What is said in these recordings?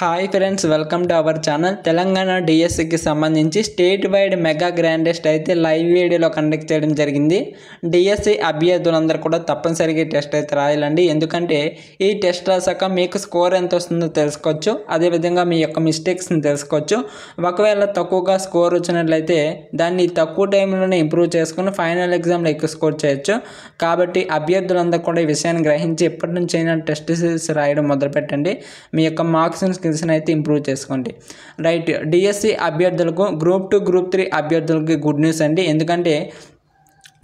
Hi friends, welcome to our channel. Telangana డిఎస్సికి సంబంధించి state wide mega grand test అయితే live వీడియోలో కండక్ట్ చేయడం జరిగింది. డిఎస్సి అభ్యర్థులందరూ కూడా తప్పనిసరిగా టెస్ట్ అయితే రాయాలండి. ఎందుకంటే ఈ టెస్ట్ రాసాక మీకు స్కోర్ ఎంత వస్తుందో తెలుసుకోవచ్చు, అదేవిధంగా మీ యొక్క మిస్టేక్స్ని తెలుసుకోవచ్చు. ఒకవేళ తక్కువగా స్కోర్ వచ్చినట్లయితే దాన్ని తక్కువ టైంలోనే ఇంప్రూవ్ చేసుకుని ఫైనల్ ఎగ్జామ్లో ఎక్కువ స్కోర్ చేయొచ్చు. కాబట్టి అభ్యర్థులందరూ కూడా ఈ విషయాన్ని గ్రహించి ఎప్పటి నుంచి అయినా టెస్ట్ సిరీస్ రాయడం మొదలుపెట్టండి. మీ యొక్క మార్క్స్ స్కిల్స్ని అయితే ఇంప్రూవ్ చేసుకోండి. రైట్, డిఎస్సి అభ్యర్థులకు గ్రూప్ 2 గ్రూప్ 3 అభ్యర్థులకి గుడ్ న్యూస్ అండి. ఎందుకంటే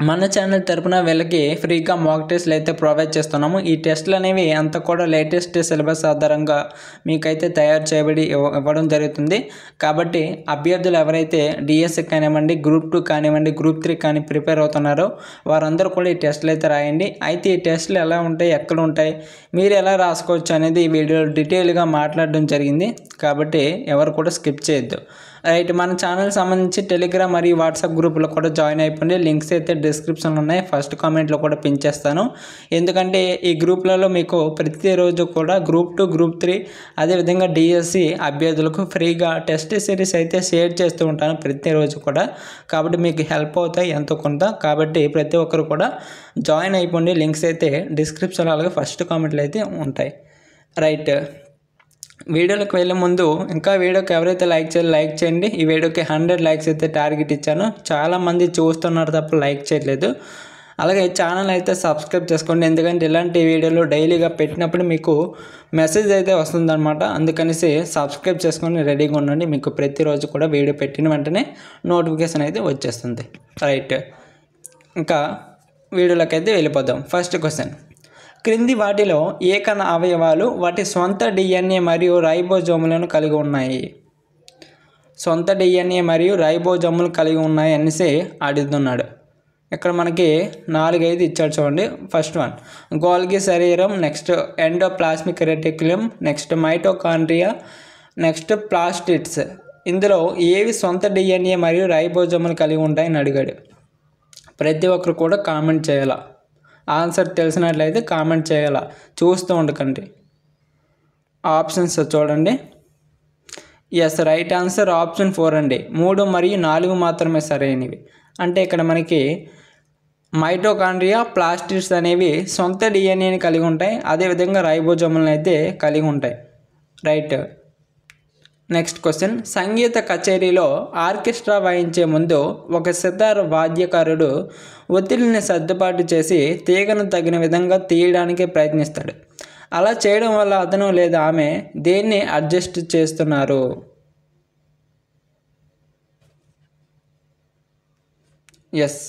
మన ఛానల్ తరపున వీళ్ళకి ఫ్రీగా మాక్ టెస్ట్లు అయితే ప్రొవైడ్ చేస్తున్నాము. ఈ టెస్ట్లు అనేవి అంతా కూడా లేటెస్ట్ సిలబస్ ఆధారంగా మీకైతే తయారు చేయబడి ఇవ్వడం జరుగుతుంది. కాబట్టి అభ్యర్థులు ఎవరైతే డిఎస్సి కానివ్వండి, గ్రూప్ 2 కానివ్వండి, గ్రూప్ 3 కానీ ప్రిపేర్ అవుతున్నారో వారందరూ కూడా ఈ టెస్ట్లు అయితే రాయండి. అయితే ఈ టెస్ట్లు ఎలా ఉంటాయి, ఎక్కడ ఉంటాయి, మీరు ఎలా రాసుకోవచ్చు అనేది ఈ వీడియోలో డీటెయిల్గా మాట్లాడడం జరిగింది. కాబట్టి ఎవరు కూడా స్కిప్ చేయొద్దు. రైట్, మన ఛానల్ సంబంధించి టెలిగ్రామ్ మరియు వాట్సాప్ గ్రూప్లో కూడా జాయిన్ అయిపోండి. లింక్స్ అయితే డిస్క్రిప్షన్లో ఉన్నాయి, ఫస్ట్ కామెంట్లో కూడా పిన్ చేస్తాను. ఎందుకంటే ఈ గ్రూప్లలో మీకు ప్రతిరోజు కూడా గ్రూప్ 2 గ్రూప్ 3 అదేవిధంగా డిఎస్సి అభ్యర్థులకు ఫ్రీగా టెస్ట్ సిరీస్ అయితే షేర్ చేస్తూ ఉంటాను ప్రతిరోజు కూడా. కాబట్టి మీకు హెల్ప్ అవుతాయి ఎంతో కొంత. కాబట్టి ప్రతి ఒక్కరు కూడా జాయిన్ అయిపోండి. లింక్స్ అయితే డిస్క్రిప్షన్లో అలాగే ఫస్ట్ కామెంట్లో అయితే ఉంటాయి. రైట్, వీడియోలోకి వెళ్ళే ముందు ఇంకా వీడియోకి ఎవరైతే లైక్ చేయండి. ఈ వీడియోకి 100 లైక్స్ అయితే టార్గెట్ ఇచ్చాను. చాలామంది చూస్తున్నారు తప్ప లైక్ చేయట్లేదు. అలాగే ఛానల్ అయితే సబ్స్క్రైబ్ చేసుకోండి. ఎందుకంటే ఇలాంటి వీడియోలు డైలీగా పెట్టినప్పుడు మీకు మెసేజ్ అయితే వస్తుందన్నమాట. అందుకనేసి సబ్స్క్రైబ్ చేసుకొని రెడీగా ఉండండి. మీకు ప్రతిరోజు కూడా వీడియో పెట్టిన వెంటనే నోటిఫికేషన్ అయితే వచ్చేస్తుంది. రైట్, ఇంకా వీడియోలోకి అయితే వెళ్ళిపోదాం. ఫస్ట్ క్వశ్చన్, క్రింది వాటిలో ఏ కణ అవయవాలు వాటి సొంత డిఎన్ఏ మరియు రైబోజోములను కలిగి ఉన్నాయి? సొంత డిఎన్ఏ మరియు రైబోజోములు కలిగి ఉన్నాయి అనేసి అడుగుతున్నాడు. ఇక్కడ మనకి 4-5 ఇచ్చాడు చూడండి. ఫస్ట్ వన్ గోల్గి శరీరం, next endoplasmic reticulum, next mitochondria, next plastids. ఇందులో ఏవి సొంత డిఎన్ఏ మరియు రైబోజోములు కలిగి ఉంటాయని అడిగాడు. ప్రతి ఒక్కరు కూడా కామెంట్ చేయాల. ఆన్సర్ తెలిసినట్లయితే కామెంట్ చేయాల, చూస్తూ ఉండకండి. ఆప్షన్స్ చూడండి. ఎస్, రైట్ ఆన్సర్ ఆప్షన్ 4 అండి. 3 మరియు 4 మాత్రమే సరైనవి. అంటే ఇక్కడ మనకి మైటోకాండ్రియా, ప్లాస్టిడ్స్ అనేవి సొంత డిఎన్ఏని కలిగి ఉంటాయి, అదేవిధంగా రైబోజోములను అయితే కలిగి ఉంటాయి. రైట్, నెక్స్ట్ క్వశ్చన్, సంగీత కచేరీలో ఆర్కెస్ట్రా వాయించే ముందు ఒక సితార్ వాద్యకారుడు ఒత్తిడిని సర్దుబాటు చేసి తీగను తగిన విధంగా తీయడానికి ప్రయత్నిస్తాడు. అలా చేయడం వల్ల అతను లేదా ఆమె దేన్ని అడ్జస్ట్ చేస్తున్నారు? ఎస్,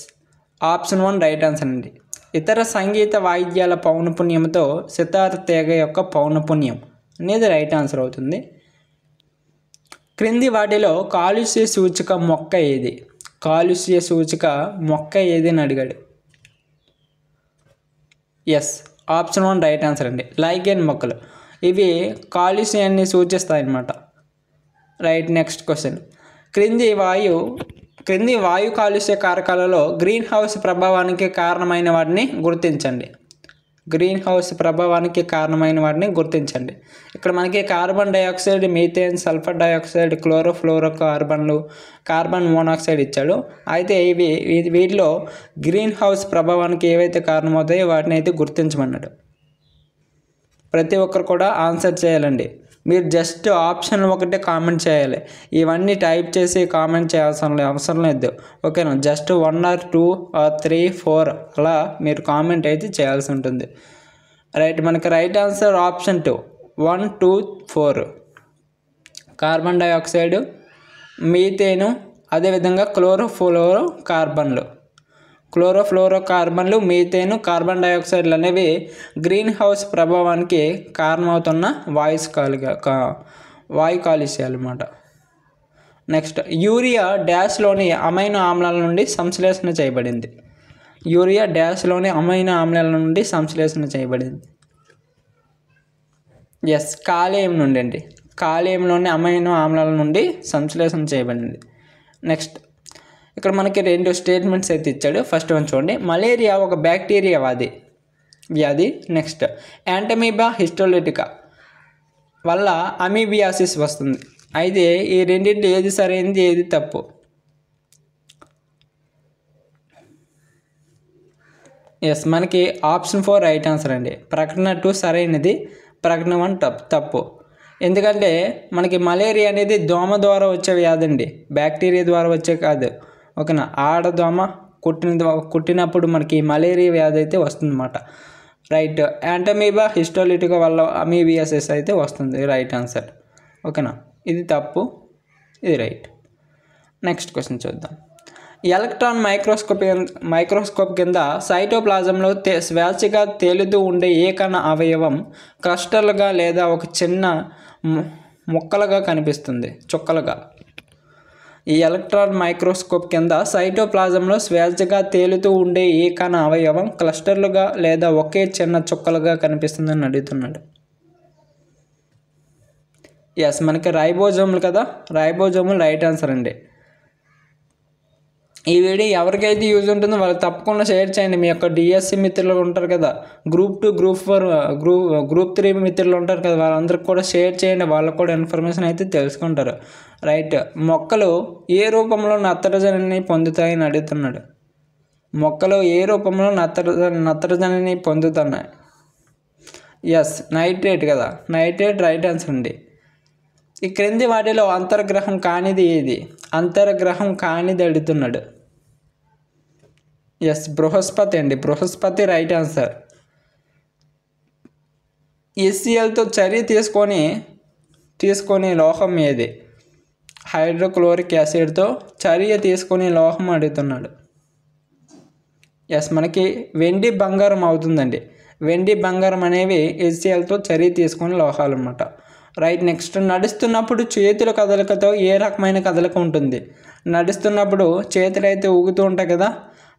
ఆప్షన్ 1 రైట్ ఆన్సర్ అండి. ఇతర సంగీత వాయిద్యాల పౌనపున్యంతో సితార్ తీగ యొక్క పౌనపున్యం అనేది రైట్ ఆన్సర్ అవుతుంది. క్రింది వాటిలో కాలుష్య సూచిక మొక్క ఏది? కాలుష్య సూచిక మొక్క ఏది అని అడిగాడు. ఎస్, ఆప్షన్ 1 రైట్ ఆన్సర్ అండి. లైగెన్ మొక్కలు ఇవి కాలుష్యాన్ని సూచిస్తాయి అన్నమాట. రైట్, నెక్స్ట్ క్వశ్చన్, క్రింది వాయు కాలుష్య కారకాలలో గ్రీన్ హౌస్ ప్రభావానికి కారణమైన వాటిని గుర్తించండి. గ్రీన్ హౌస్ ప్రభావానికి కారణమైన వాటిని గుర్తించండి. ఇక్కడ మనకి carbon dioxide, methane, sulphur dioxide, క్లోరోఫ్లోరోకార్బన్లు, కార్బన్ మోనాక్సైడ్ ఇచ్చాడు. అయితే వీటిలో గ్రీన్ హౌస్ ప్రభావానికి ఏవైతే కారణమవుతాయో వాటిని అయితే గుర్తించమన్నాడు. ప్రతి ఒక్కరు కూడా ఆన్సర్ చేయాలండి. మీరు జస్ట్ ఆప్షన్ ఒకటే కామెంట్ చేయాలి. ఇవన్నీ టైప్ చేసి కామెంట్ చేయాల్సిన అవసరం లేదు. ఓకేనా? జస్ట్ 1 or 2 or 3 4 అలా మీరు కామెంట్ అయితే చేయాల్సి ఉంటుంది. రైట్, మనకి right answer option 2 1 2 4 carbon dioxide, మీథేను, అదేవిధంగా క్లోరోఫ్లోరోకార్బన్లు, మీథేను, కార్బన్ డైఆక్సైడ్లు అనేవి గ్రీన్ హౌస్ ప్రభావానికి కారణమవుతున్న వాయు కాలుష్యాలు అన్నమాట. నెక్స్ట్, యూరియా డాష్లోని అమైనో ఆమ్లాల నుండి సంశ్లేషణ చేయబడింది. యూరియా డాష్లోని అమైనో ఆమ్లాల నుండి సంశ్లేషణ చేయబడింది. ఎస్, కాలేయం నుండి అండి. కాలేయంలోని అమైనో ఆమ్లాల నుండి సంశ్లేషణ చేయబడింది. నెక్స్ట్, ఇక్కడ మనకి 2 స్టేట్మెంట్స్ అయితే ఇచ్చాడు. ఫస్ట్ వన్ చూడండి, మలేరియా ఒక బ్యాక్టీరియా వ్యాధి. నెక్స్ట్, యాంటమీబా హిస్టోలిటికా వల్ల అమీబియాసిస్ వస్తుంది. అయితే ఈ రెండింటిలో ఏది సరైనది, ఏది తప్పు? ఎస్, మనకి ఆప్షన్ 4 రైట్ ఆన్సర్ అండి. ప్రకటన 2 సరైనది, ప్రకటన 1 తప్పు. ఎందుకంటే మనకి మలేరియా అనేది దోమ ద్వారా వచ్చే వ్యాధి అండి, బ్యాక్టీరియా ద్వారా వచ్చే కాదు. ఓకేనా, ఆడదోమ కుట్టినప్పుడు మనకి మలేరియా వ్యాధి అయితే వస్తుందన్నమాట. రైట్, యాంటమీబా హిస్టోలిటికా వల్ల అమీబియాసిస్ అయితే వస్తుంది, రైట్ ఆన్సర్. ఓకేనా, ఇది తప్పు, ఇది రైట్. నెక్స్ట్ క్వశ్చన్ చూద్దాం. ఎలక్ట్రాన్ మైక్రోస్కోప్ కింద సైటోప్లాజంలో స్వేచ్ఛగా తేలుతూ ఉండే ఏకణ అవయవం క్లస్టర్లుగా లేదా ఒక చిన్న ముక్కలుగా కనిపిస్తుంది, చుక్కలుగా. ఈ ఎలక్ట్రాన్ మైక్రోస్కోప్ కింద సైటోప్లాజంలో స్వేచ్ఛగా తేలుతూ ఉండే ఏకణ అవయవం క్లస్టర్లుగా లేదా ఒకే చిన్న చుక్కలుగా కనిపిస్తుందని అడుగుతున్నాడు. ఎస్, మనకి రైబోజోములు కదా, రైబోజోములు రైట్ ఆన్సర్ అండి. ఈ వీడియో ఎవరికైతే యూజ్ ఉంటుందో వాళ్ళు తప్పకుండా షేర్ చేయండి. మీ యొక్క డిఎస్సి మిత్రులు ఉంటారు కదా, గ్రూప్ 2, గ్రూప్ 4, గ్రూప్ 3 మిత్రులు ఉంటారు కదా, వాళ్ళందరికీ కూడా షేర్ చేయండి. వాళ్ళకు కూడా ఇన్ఫర్మేషన్ అయితే తెలుసుకుంటారు. రైట్, మొక్కలు ఏ రూపంలో నత్రజనిని పొందుతాయని అడుగుతున్నాడు. మొక్కలు ఏ రూపంలో నత్రజనిని పొందుతున్నాయి? ఎస్, నైట్రేట్ కదా, నైట్రేట్ రైట్ ఆన్సర్ అండి. ఈ క్రింది వాటిలో అంతర్గ్రహం కానిది ఏది? అంతర్గ్రహం కానిది అడుగుతున్నాడు. ఎస్, బృహస్పతి అండి, బృహస్పతి రైట్ ఆన్సర్. HClతో చర్య తీసుకొని లోహం ఏది? హైడ్రోక్లోరిక్ యాసిడ్తో చర్య తీసుకొని లోహం అడుగుతున్నాడు. ఎస్, మనకి వెండి బంగారం అవుతుందండి. వెండి బంగారం అనేవి HClతో చర్య తీసుకొని లోహాలు అన్నమాట. Right, next. నడుస్తున్నప్పుడు చేతుల కదలికతో ఏ రకమైన కదలిక ఉంటుంది? నడుస్తున్నప్పుడు చేతులు అయితే ఊగుతూ ఉంటాయి కదా,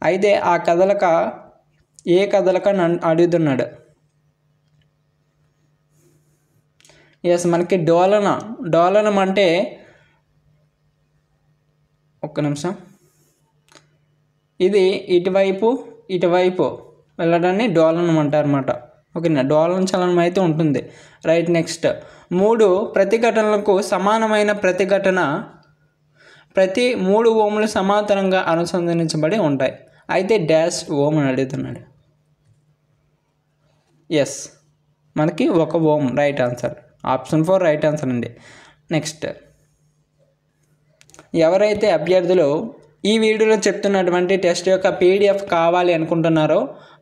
అయితే ఆ కదలిక ఏ కదలిక అడుగుతున్నాడు. ఎస్, మనకి డోలనం అంటే, ఒక్క నిమిషం, ఇది ఇటువైపు వెళ్ళడాన్ని డోలనం అంటారు అన్నమాట. ఓకేనా, డోలన చలనం అయితే ఉంటుంది. Right, next. 3 ప్రతిఘటనలకు సమానమైన ప్రతిఘటన ప్రతి 3 ఓంలు సమాంతరంగా అనుసంధానించబడి ఉంటాయి, అయితే డాష్ ఓం అని అడుగుతున్నాడు. ఎస్, మనకి 1 ఓం right answer. Option 4 right answer అండి. నెక్స్ట్. ఎవరైతే అభ్యర్థులు ఈ వీడియోలో చెప్తున్నటువంటి టెస్ట్ యొక్క PDF కావాలి అనుకుంటున్నారో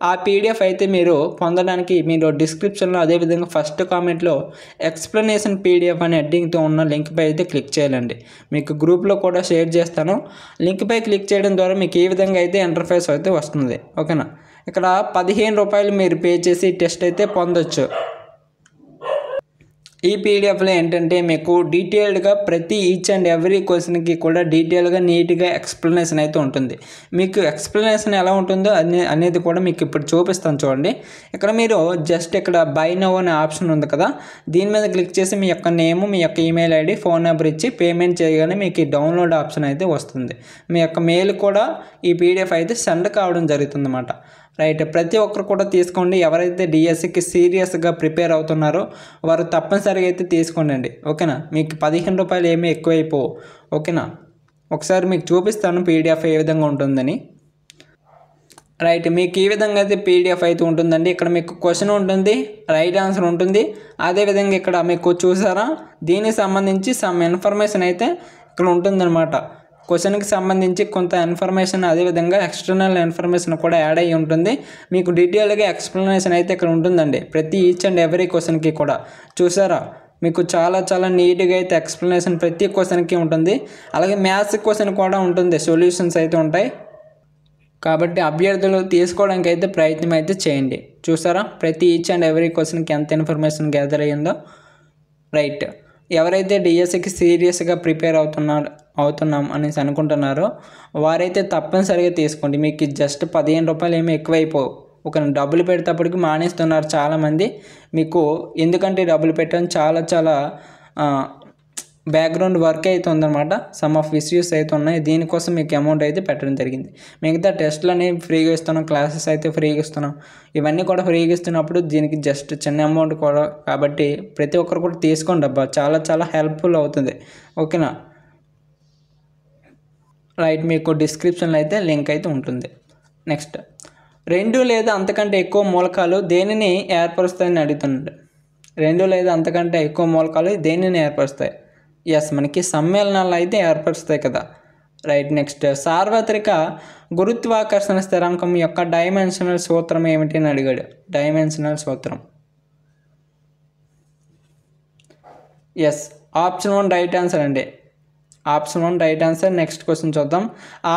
ఆ PDF అయితే మీరు పొందడానికి మీరు డిస్క్రిప్షన్లో, అదేవిధంగా ఫస్ట్ కామెంట్లో ఎక్స్ప్లెనేషన్ PDF అనే హెడ్డింగ్తో ఉన్న లింక్పై అయితే క్లిక్ చేయాలండి. మీకు గ్రూప్లో కూడా షేర్ చేస్తాను. లింక్పై క్లిక్ చేయడం ద్వారా మీకు ఈ విధంగా అయితే ఇంటర్ఫేస్ అయితే వస్తుంది. ఓకేనా, ఇక్కడ 15 రూపాయలు మీరు పే చేసి టెస్ట్ అయితే పొందొచ్చు. ఈ పీడిఎఫ్లో ఏంటంటే మీకు డీటెయిల్డ్గా ప్రతి ఈచ్ అండ్ ఎవ్రీ క్వశ్చన్కి కూడా డీటెయిల్గా నీట్గా ఎక్స్ప్లెనేషన్ అయితే ఉంటుంది. మీకు ఎక్స్ప్లెనేషన్ ఎలా ఉంటుందో అనేది కూడా మీకు ఇప్పుడు చూపిస్తాను చూడండి. ఇక్కడ మీరు జస్ట్ ఇక్కడ బై నౌ అనే ఆప్షన్ ఉంది కదా, దీని మీద క్లిక్ చేసి మీ యొక్క నేము, మీ యొక్క ఈమెయిల్ ఐడి, ఫోన్ నెంబర్ ఇచ్చి పేమెంట్ చేయగానే మీకు ఈ డౌన్లోడ్ ఆప్షన్ అయితే వస్తుంది. మీ యొక్క మెయిల్ కూడా ఈ పీడిఎఫ్ అయితే సెండ్ కావడం జరుగుతుంది అన్నమాట. రైట్, ప్రతి ఒక్కరు కూడా తీసుకోండి. ఎవరైతే డిఎస్సికి సీరియస్గా ప్రిపేర్ అవుతున్నారో వారు తప్పనిసరిగా అయితే తీసుకోండి. ఓకేనా, మీకు 15 రూపాయలు ఏమీ ఎక్కువైపోవు. ఓకేనా, ఒకసారి మీకు చూపిస్తాను పీడిఎఫ్ ఏ విధంగా ఉంటుందని. రైట్, మీకు ఈ విధంగా అయితే పీడిఎఫ్ అయితే ఉంటుందండి. ఇక్కడ మీకు క్వశ్చన్ ఉంటుంది, రైట్ ఆన్సర్ ఉంటుంది. అదేవిధంగా ఇక్కడ మీకు చూసారా, దీనికి సంబంధించి సమ్ ఇన్ఫర్మేషన్ అయితే ఇక్కడ ఉంటుందన్నమాట. క్వశ్చన్కి సంబంధించి కొంత ఇన్ఫర్మేషన్, అదేవిధంగా ఎక్స్టర్నల్ ఇన్ఫర్మేషన్ కూడా యాడ్ అయ్యి ఉంటుంది. మీకు డీటెయిల్గా ఎక్స్ప్లెనేషన్ అయితే ఇక్కడ ఉంటుందండి ప్రతి ఈచ్ అండ్ ఎవ్రీ క్వశ్చన్కి కూడా. చూసారా, మీకు చాలా నీట్గా అయితే ఎక్స్ప్లెనేషన్ ప్రతి క్వశ్చన్కి ఉంటుంది. అలాగే మ్యాథ్స్ క్వశ్చన్ కూడా ఉంటుంది, సొల్యూషన్స్ అయితే ఉంటాయి. కాబట్టి అభ్యర్థులు తీసుకోవడానికి అయితే ప్రయత్నం అయితే చేయండి. చూసారా, ప్రతి ఈచ్ అండ్ ఎవ్రీ క్వశ్చన్కి ఎంత ఇన్ఫర్మేషన్ గ్యాదర్ అయ్యిందో. రైట్, ఎవరైతే డిఎస్సికి సీరియస్గా ప్రిపేర్ అవుతున్నాం అనేసి అనుకుంటున్నారో వారైతే తప్పనిసరిగా తీసుకోండి. మీకు జస్ట్ 15 రూపాయలు ఏమీ ఎక్కువైపోవు. ఒక డబ్బులు పెడేటప్పటికి మానేస్తున్నారు చాలామంది. మీకు ఎందుకంటే డబ్బులు పెట్టడం చాలా బ్యాక్గ్రౌండ్ వర్క్ అయితే ఉందన్నమాట. సమ్ ఆఫ్ ఇష్యూస్ అయితే ఉన్నాయి. దీనికోసం మీకు అమౌంట్ అయితే పెట్టడం జరిగింది. మిగతా టెస్టులు అనేవి ఫ్రీగా ఇస్తున్నాం, క్లాసెస్ అయితే ఫ్రీగా ఇస్తున్నాం. ఇవన్నీ కూడా ఫ్రీగా ఇస్తున్నప్పుడు దీనికి జస్ట్ చిన్న అమౌంట్ కూడా కాబట్టి ప్రతి ఒక్కరు కూడా తీసుకోండి అబ్బా, చాలా చాలా హెల్ప్ఫుల్ అవుతుంది. ఓకేనా? రైట్, మీకు డిస్క్రిప్షన్లో అయితే లింక్ అయితే ఉంటుంది. నెక్స్ట్, 2 లేదా అంతకంటే ఎక్కువ మూలకాలు దేనిని ఏర్పరుస్తాయని అడుగుతున్నాడు. 2 లేదా అంతకంటే ఎక్కువ మూలకాలు దేనిని ఏర్పరుస్తాయి? ఎస్, మనకి సమ్మేళనాలు అయితే ఏర్పరుస్తాయి కదా. రైట్. నెక్స్ట్, సార్వత్రిక గురుత్వాకర్షణ స్థిరాంకం యొక్క డైమెన్షనల్ సూత్రం ఏమిటి అని అడిగాడు. డైమెన్షనల్ సూత్రం. ఎస్, ఆప్షన్ 1 రైట్ ఆన్సర్ అండి. Option 1 right answer. Next question చూద్దాం.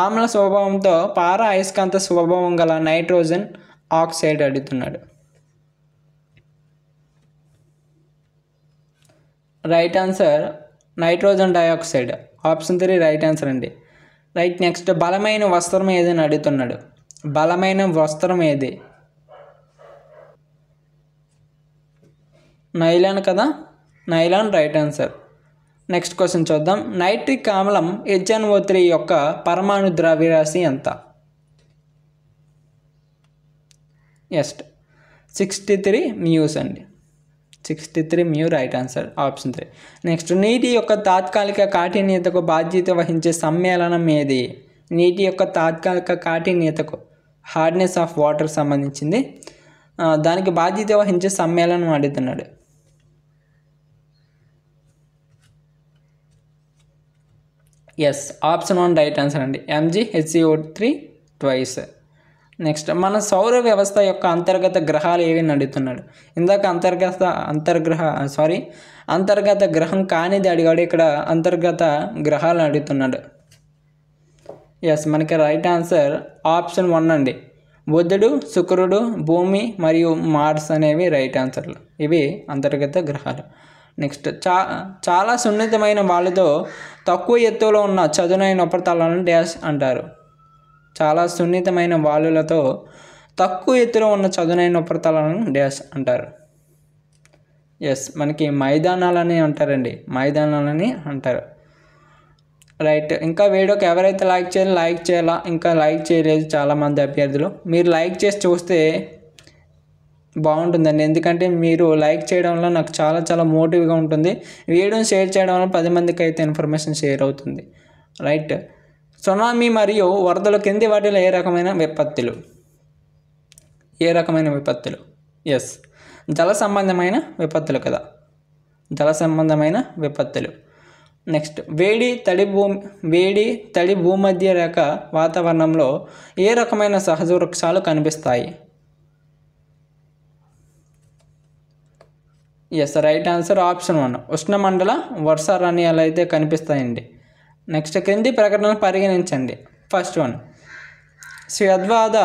ఆమ్ల స్వభావంతో పారా అయస్కాంత స్వభావం గల నైట్రోజన్ ఆక్సైడ్ అడుగుతున్నాడు. Right answer nitrogen dioxide. Option 3 right answer అండి. రైట్. నెక్స్ట్, బలమైన వస్త్రం ఏదని అడుగుతున్నాడు. బలమైన వస్త్రం ఏది? నైలాన్ కదా. Nylon right answer. Next question చూద్దాం. నైట్రిక్ ఆమ్లం HNO3 యొక్క పరమాణు ద్రవ్యరాశి ఎంత? ఎస్, 63 మ్యూస్ అండి. 63 mu right answer. Option 3. Next, నీటి యొక్క తాత్కాలిక కాఠిన్యతకు బాధ్యత వహించే సమ్మేళనం ఏది? నీటి యొక్క తాత్కాలిక కాఠిన్యతకు, హార్డ్నెస్ ఆఫ్ వాటర్ సంబంధించింది, దానికి బాధ్యత వహించే సమ్మేళనం అడుగుతున్నాడు. ఎస్, ఆప్షన్ 1 రైట్ ఆన్సర్ అండి. MgHCO3 twice. నెక్స్ట్, మన సౌర వ్యవస్థ యొక్క అంతర్గత గ్రహాలు ఏవి అని అడుగుతున్నాడు. ఇందాక అంతర్గత గ్రహం కానిది అడిగాడు, ఇక్కడ అంతర్గత గ్రహాలు అడుగుతున్నాడు. ఎస్, మనకి రైట్ ఆన్సర్ ఆప్షన్ 1 అండి. బుధుడు, శుక్రుడు, భూమి మరియు మార్స్ అనేవి రైట్ ఆన్సర్లు. ఇవి అంతర్గత గ్రహాలు. నెక్స్ట్, చాలా సున్నితమైన వాళ్ళతో తక్కువ ఎత్తులో ఉన్న చదునైన ఉపరితలాలను డ్యాష్ అంటారు. చాలా సున్నితమైన వాలులతో తక్కువ ఎత్తులో ఉన్న చదునైన ఉపరితలాలను డ్యాష్ అంటారు. ఎస్, మనకి మైదానాలని అంటారండి. మైదానాలని అంటారు. రైట్. ఇంకా వీడియోకి ఎవరైతే లైక్ చేయాలా, ఇంకా లైక్ చేయలేదు చాలామంది అభ్యర్థులు. మీరు లైక్ చేసి చూస్తే బాగుంటుందండి. ఎందుకంటే మీరు లైక్ చేయడం వల్ల నాకు చాలా చాలా మోటివ్గా ఉంటుంది. వీడియోని షేర్ చేయడం వల్ల 10 మందికి అయితే ఇన్ఫర్మేషన్ షేర్ అవుతుంది. రైట్. సునామీ మరియు వరదలు కింది వాటిలో ఏ రకమైన విపత్తులు? ఎస్, జల సంబంధమైన విపత్తులు కదా. జల సంబంధమైన విపత్తులు. నెక్స్ట్, వేడి తడి భూమధ్య రేఖ వాతావరణంలో ఏ రకమైన సహజ వృక్షాలు కనిపిస్తాయి? ఎస్, రైట్ ఆన్సర్ ఆప్షన్ 1 ఉష్ణమండల వర్షారణ్యాలు అయితే కనిపిస్తాయండి. నెక్స్ట్, క్రింది ప్రకటనలు పరిగణించండి. ఫస్ట్ 1, శ్వేద్వాద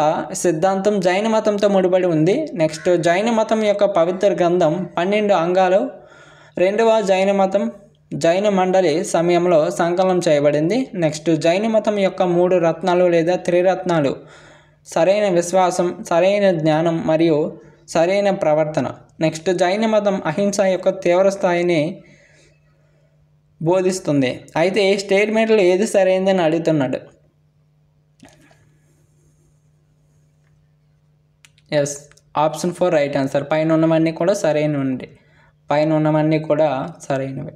సిద్ధాంతం జైన మతంతో ముడిపడి ఉంది. నెక్స్ట్, జైన మతం యొక్క పవిత్ర గ్రంథం 12 అంగాలు 2వ జైన మండలి సమయంలో సంకలనం చేయబడింది. నెక్స్ట్, జైన మతం యొక్క 3 రత్నాలు లేదా త్రిరత్నాలు సరైన విశ్వాసం, సరైన జ్ఞానం మరియు సరైన ప్రవర్తన. నెక్స్ట్, జైన మతం అహింస యొక్క తీవ్ర స్థాయిని బోధిస్తుంది. అయితే ఈ స్టేట్మెంట్లో ఏది సరైనదని అడుగుతున్నాడు. Yes, option 4 right answer. పైన ఉన్నవన్నీ కూడా సరైనవి.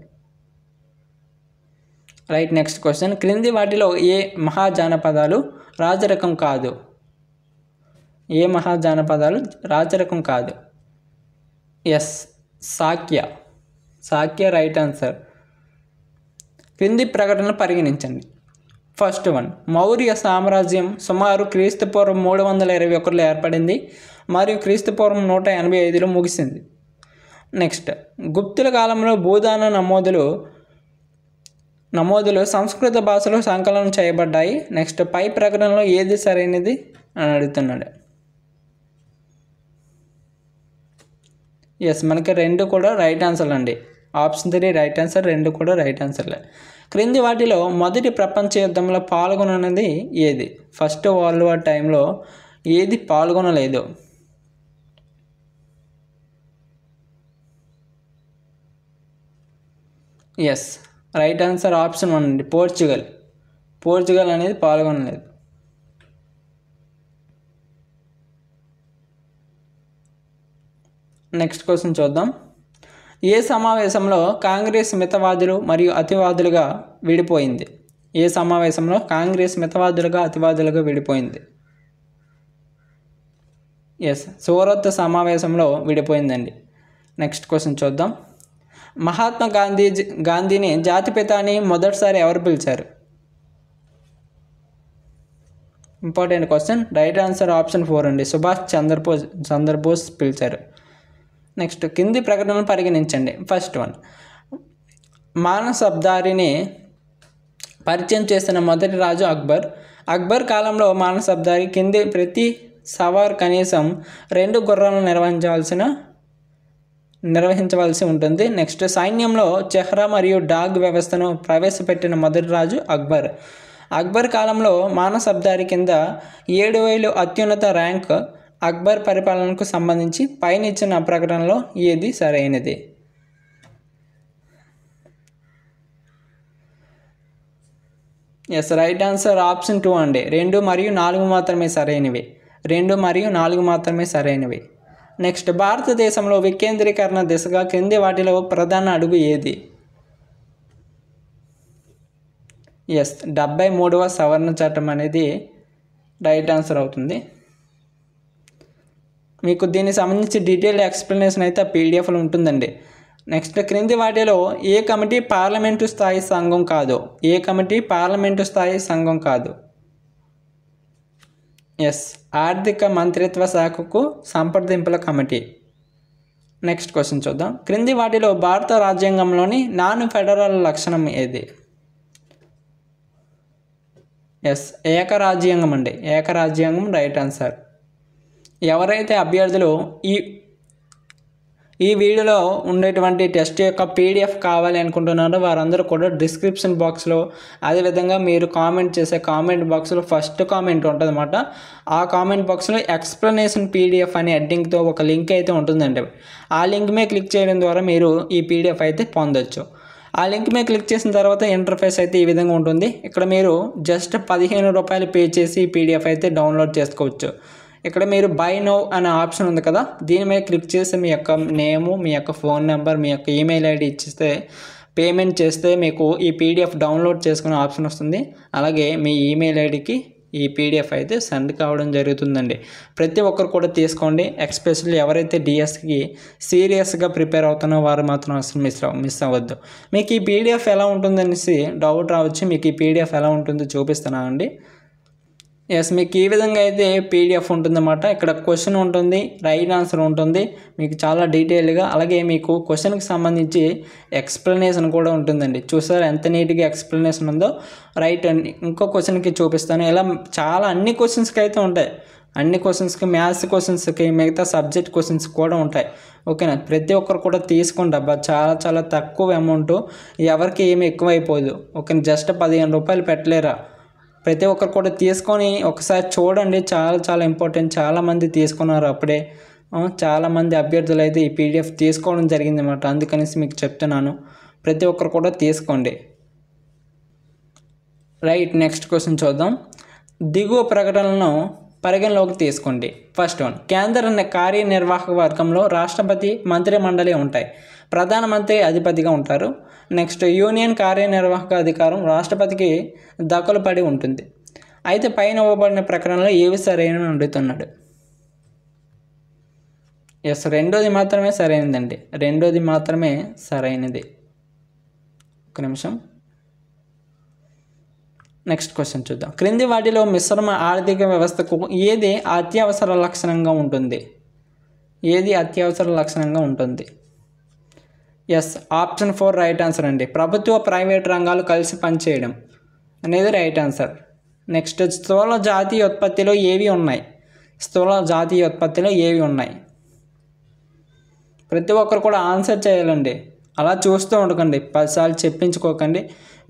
రైట్. నెక్స్ట్ క్వశ్చన్, క్రింది వాటిలో ఏ మహాజానపదాలు రాజరకం కాదు? ఏ మహాజానపదాలు రాజరకం కాదు? Yes, Shakya right answer. క్రింది ప్రకటనలు పరిగణించండి. ఫస్ట్ 1, మౌర్య సామ్రాజ్యం సుమారు క్రీస్తుపూర్వం 321లో ఏర్పడింది మరియు క్రీస్తుపూర్వం 185లో ముగిసింది. నెక్స్ట్, గుప్తుల కాలంలో భూదాన నమోదులు సంస్కృత భాషలో సంకలనం చేయబడ్డాయి. నెక్స్ట్, పై ప్రకటనలో ఏది సరైనది అని అడుగుతున్నాడు. ఎస్, మనకి 2 కూడా రైట్ ఆన్సర్లు అండి. Option 3 right answer. 2 కూడా రైట్ ఆన్సర్లే. క్రింది వాటిలో మొదటి ప్రపంచ యుద్ధంలో పాల్గొనది ఏది? ఫస్ట్ వరల్డ్ వార్ టైంలో ఏది పాల్గొనలేదు? ఎస్, రైట్ ఆన్సర్ ఆప్షన్ 1 అండి, పోర్చుగల్ అనేది పాల్గొనలేదు. నెక్స్ట్ క్వశ్చన్ చూద్దాం. ఏ సమావేశంలో కాంగ్రెస్ మితవాదులు మరియు అతివాదులుగా విడిపోయింది? ఏ సమావేశంలో కాంగ్రెస్ మితవాదులుగా అతివాదులుగా విడిపోయింది? సూరత్ సమావేశంలో విడిపోయిందండి. నెక్స్ట్ క్వశ్చన్ చూద్దాం. మహాత్మా గాంధీని జాతిపిత అని మొదటిసారి ఎవరు పిలిచారు? Important question. Right answer option 4 అండి, సుభాష్ చంద్రబోస్ పిలిచారు. నెక్స్ట్, కింది ప్రకటనలు పరిగణించండి. ఫస్ట్ వన్, మానసబ్దారిని పరిచయం చేసిన మొదటి రాజు అక్బర్ కాలంలో మానసబ్దారి కింది ప్రతి సవార్ కనీసం 2 గుర్రాలను నిర్వహించవలసి ఉంటుంది. నెక్స్ట్, సైన్యంలో చెహ్రా మరియు డాగ్ వ్యవస్థను ప్రవేశపెట్టిన మొదటి రాజు అక్బర్ కాలంలో మానసబ్దారి కింద 7000 అత్యున్నత ర్యాంక్. అక్బర్ పరిపాలనకు సంబంధించి పైన ఇచ్చిన ప్రకటనలో ఏది సరైనది? రైట్ ఆన్సర్ ఆప్షన్ 2 అండి, 2 మరియు 4 మాత్రమే సరైనవి. 2 మరియు 4 మాత్రమే సరైనవి. నెక్స్ట్, భారతదేశంలో వికేంద్రీకరణ దిశగా కింది వాటిలో ప్రధాన అడుగు ఏది? 73వ సవరణ చట్టం అనేది రైట్ ఆన్సర్ అవుతుంది. మీకు దీనికి సంబంధించి డీటెయిల్ ఎక్స్ప్లెనేషన్ అయితే పీడిఎఫ్లో ఉంటుందండి. నెక్స్ట్, క్రింది వాటిలో ఏ కమిటీ పార్లమెంటు స్థాయి సంఘం కాదు? ఆర్థిక మంత్రిత్వ శాఖకు సంప్రదింపుల కమిటీ. నెక్స్ట్ క్వశ్చన్ చూద్దాం. క్రింది వాటిలో భారత రాజ్యాంగంలోని నాన్ ఫెడరల్ లక్షణం ఏది? ఏకరాజ్యాంగం అండి, ఏకరాజ్యాంగం రైట్ ఆన్సర్. ఎవరైతే అభ్యర్థులు ఈ వీడియోలో ఉండేటువంటి టెస్ట్ యొక్క పీడిఎఫ్ కావాలి అనుకుంటున్నారో వారందరూ కూడా డిస్క్రిప్షన్ బాక్స్లో, అదేవిధంగా మీరు కామెంట్ చేసే కామెంట్ బాక్స్లో ఫస్ట్ కామెంట్ ఉంటుంది అన్నమాట. ఆ కామెంట్ బాక్స్లో ఎక్స్ప్లెనేషన్ పీడిఎఫ్ అనే హెడ్డింగ్తో ఒక లింక్ అయితే ఉంటుందండి. ఆ లింక్ మీద క్లిక్ చేయడం ద్వారా మీరు ఈ పీడిఎఫ్ అయితే పొందొచ్చు. ఆ లింక్ మీద క్లిక్ చేసిన తర్వాత ఇంటర్ఫేస్ అయితే ఈ విధంగా ఉంటుంది. ఇక్కడ మీరు జస్ట్ 15 రూపాయలు పే చేసి ఈ పీడిఎఫ్ అయితే డౌన్లోడ్ చేసుకోవచ్చు. ఇక్కడ మీరు బై నౌ అనే ఆప్షన్ ఉంది కదా, దీని మీద క్లిక్ చేసి మీ యొక్క నేము, మీ యొక్క ఫోన్ నెంబర్, మీ యొక్క ఈమెయిల్ ఐడి ఇచ్చిస్తే పేమెంట్ చేస్తే మీకు ఈ పీడిఎఫ్ డౌన్లోడ్ చేసుకునే ఆప్షన్ వస్తుంది. అలాగే మీ ఈమెయిల్ ఐడికి ఈ పీడిఎఫ్ అయితే సెండ్ కావడం జరుగుతుందండి. ప్రతి ఒక్కరు కూడా తీసుకోండి. ఎస్పెషల్లీ ఎవరైతే డిఎస్కి సీరియస్గా ప్రిపేర్ అవుతున్నో వారు మాత్రం అసలు మిస్ అవ్వద్దు. మీకు ఈ పీడిఎఫ్ ఎలా ఉంటుందనేసి డౌట్ రావచ్చు. మీకు ఈ పీడిఎఫ్ ఎలా ఉంటుందో చూపిస్తున్నానండి. మీకు ఈ విధంగా అయితే పీడిఎఫ్ ఉంటుందన్నమాట. ఇక్కడ క్వశ్చన్ ఉంటుంది, రైట్ ఆన్సర్ ఉంటుంది మీకు చాలా డీటెయిల్గా. అలాగే మీకు క్వశ్చన్కి సంబంధించి ఎక్స్ప్లెనేషన్ కూడా ఉంటుందండి. చూసారా ఎంత నీట్గా ఎక్స్ప్లెనేషన్ ఉందో. రైట్ అండి, ఇంకో క్వశ్చన్కి చూపిస్తాను. ఇలా చాలా అన్ని క్వశ్చన్స్కి అయితే ఉంటాయి. అన్ని క్వశ్చన్స్కి, మ్యాథ్స్ క్వశ్చన్స్కి, మిగతా సబ్జెక్ట్ క్వశ్చన్స్ కూడా ఉంటాయి. ఓకేనా, ప్రతి ఒక్కరు కూడా తీసుకోండి అబ్బా. చాలా చాలా తక్కువ అమౌంట్, ఎవరికి ఏమి ఎక్కువ అయిపోదు. ఓకే, జస్ట్ 15 రూపాయలు పెట్టలేరా? ప్రతి ఒక్కరు కూడా తీసుకొని ఒకసారి చూడండి. చాలా చాలా ఇంపార్టెంట్. చాలామంది తీసుకున్నారు అప్పుడే. చాలామంది అభ్యర్థులు అయితే ఈ పీడిఎఫ్ తీసుకోవడం జరిగింది అన్నమాట. అందుకనేసి మీకు చెప్తున్నాను, ప్రతి ఒక్కరు కూడా తీసుకోండి. రైట్, నెక్స్ట్ క్వశ్చన్ చూద్దాం. దిగువ ప్రకటనలను పరిగణలోకి తీసుకోండి. ఫస్ట్ వన్, కేంద్ర కార్యనిర్వాహక వర్గంలో రాష్ట్రపతి, మంత్రిమండలి ఉంటాయి. ప్రధానమంత్రి అధిపతిగా ఉంటారు. నెక్స్ట్, యూనియన్ కార్యనిర్వాహక అధికారం రాష్ట్రపతికి దఖలు పడి ఉంటుంది. అయితే పైన ఇవ్వబడిన ప్రకటనలో ఏవి సరైనని అడుగుతున్నాడు? రెండోది మాత్రమే సరైనదండి, రెండోది మాత్రమే సరైనది. ఒక నిమిషం. నెక్స్ట్ క్వశ్చన్ చూద్దాం. క్రింది వాటిలో మిశ్రమ ఆర్థిక వ్యవస్థకు ఏది అత్యవసర లక్షణంగా ఉంటుంది? ఏది అత్యవసర లక్షణంగా ఉంటుంది? ఆప్షన్ 4 రైట్ ఆన్సర్ అండి. ప్రభుత్వ ప్రైవేట్ రంగాలు కలిసి పనిచేయడం అనేది రైట్ ఆన్సర్. నెక్స్ట్, స్థూల జాతీయ ఉత్పత్తిలో ఏవి ఉన్నాయి? స్థూల జాతీయ ఉత్పత్తిలో ఏవి ఉన్నాయి? ప్రతి ఒక్కరు కూడా ఆన్సర్ చేయాలండి. అలా చూస్తూ ఉండకండి, 10 సార్లు చెప్పించుకోకండి.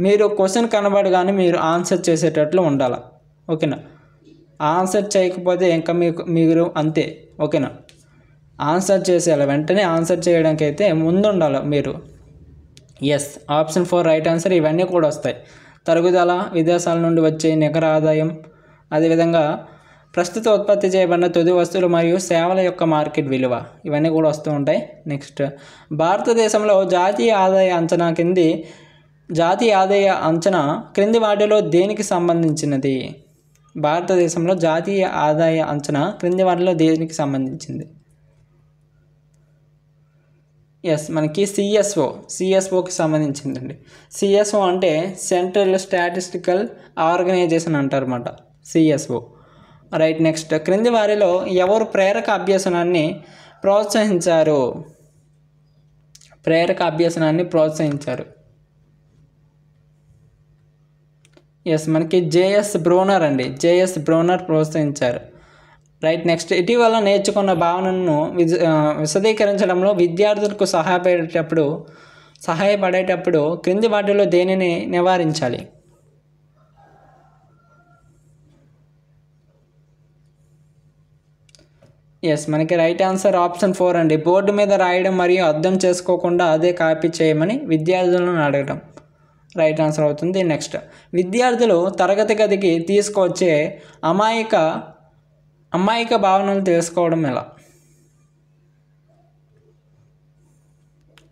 మీరు క్వశ్చన్ కనబడగానే మీరు ఆన్సర్ చేసేటట్లు ఉండాలి. ఓకేనా, ఆన్సర్ చేయకపోతే ఇంకా మీరు అంతే. ఓకేనా, ఆన్సర్ చేసేయాలి. వెంటనే ఆన్సర్ చేయడానికి అయితే ముందు ఉండాలి మీరు. Yes, option 4 right answer. ఇవన్నీ కూడా వస్తాయి. తరుగుదల, విదేశాల నుండి వచ్చే నికర ఆదాయం, అదేవిధంగా ప్రస్తుత ఉత్పత్తి చేయబడిన తుది వస్తువులు మరియు సేవల యొక్క మార్కెట్ విలువ, ఇవన్నీ కూడా వస్తూ ఉంటాయి. నెక్స్ట్, భారతదేశంలో జాతీయ ఆదాయ అంచనా క్రింది వాటిలో దేనికి సంబంధించినది? భారతదేశంలో జాతీయ ఆదాయ అంచనా క్రింది వాటిలో దేనికి సంబంధించింది? ఎస్, మనకి సిఎస్ఓకి సంబంధించిందండి. సిఎస్ఓ అంటే సెంట్రల్ స్టాటిస్టికల్ ఆర్గనైజేషన్ అంటారు అన్నమాట, సిఎస్ఓ. రైట్. నెక్స్ట్, క్రింది వారిలో ఎవరు ప్రేరక అభ్యసనాన్ని ప్రోత్సహించారు? ఎస్, మనకి జేఎస్ బ్రోనర్ అండి. జేఎస్ బ్రోనర్ ప్రోత్సహించారు. రైట్. నెక్స్ట్, ఇటీవల నేర్చుకున్న భావనను విశదీకరించడంలో విద్యార్థులకు సహాయపడేటప్పుడు క్రింది వాటిలో దేనిని నివారించాలి? ఎస్, మనకి రైట్ ఆన్సర్ ఆప్షన్ 4 అండి. బోర్డు మీద రాయడం మరియు అర్థం చేసుకోకుండా అదే కాపీ చేయమని విద్యార్థులను అడగడం రైట్ ఆన్సర్ అవుతుంది. నెక్స్ట్, విద్యార్థులు తరగతి గదికి తీసుకువచ్చే అమాయక భావనలు తెలుసుకోవడం ఎలా?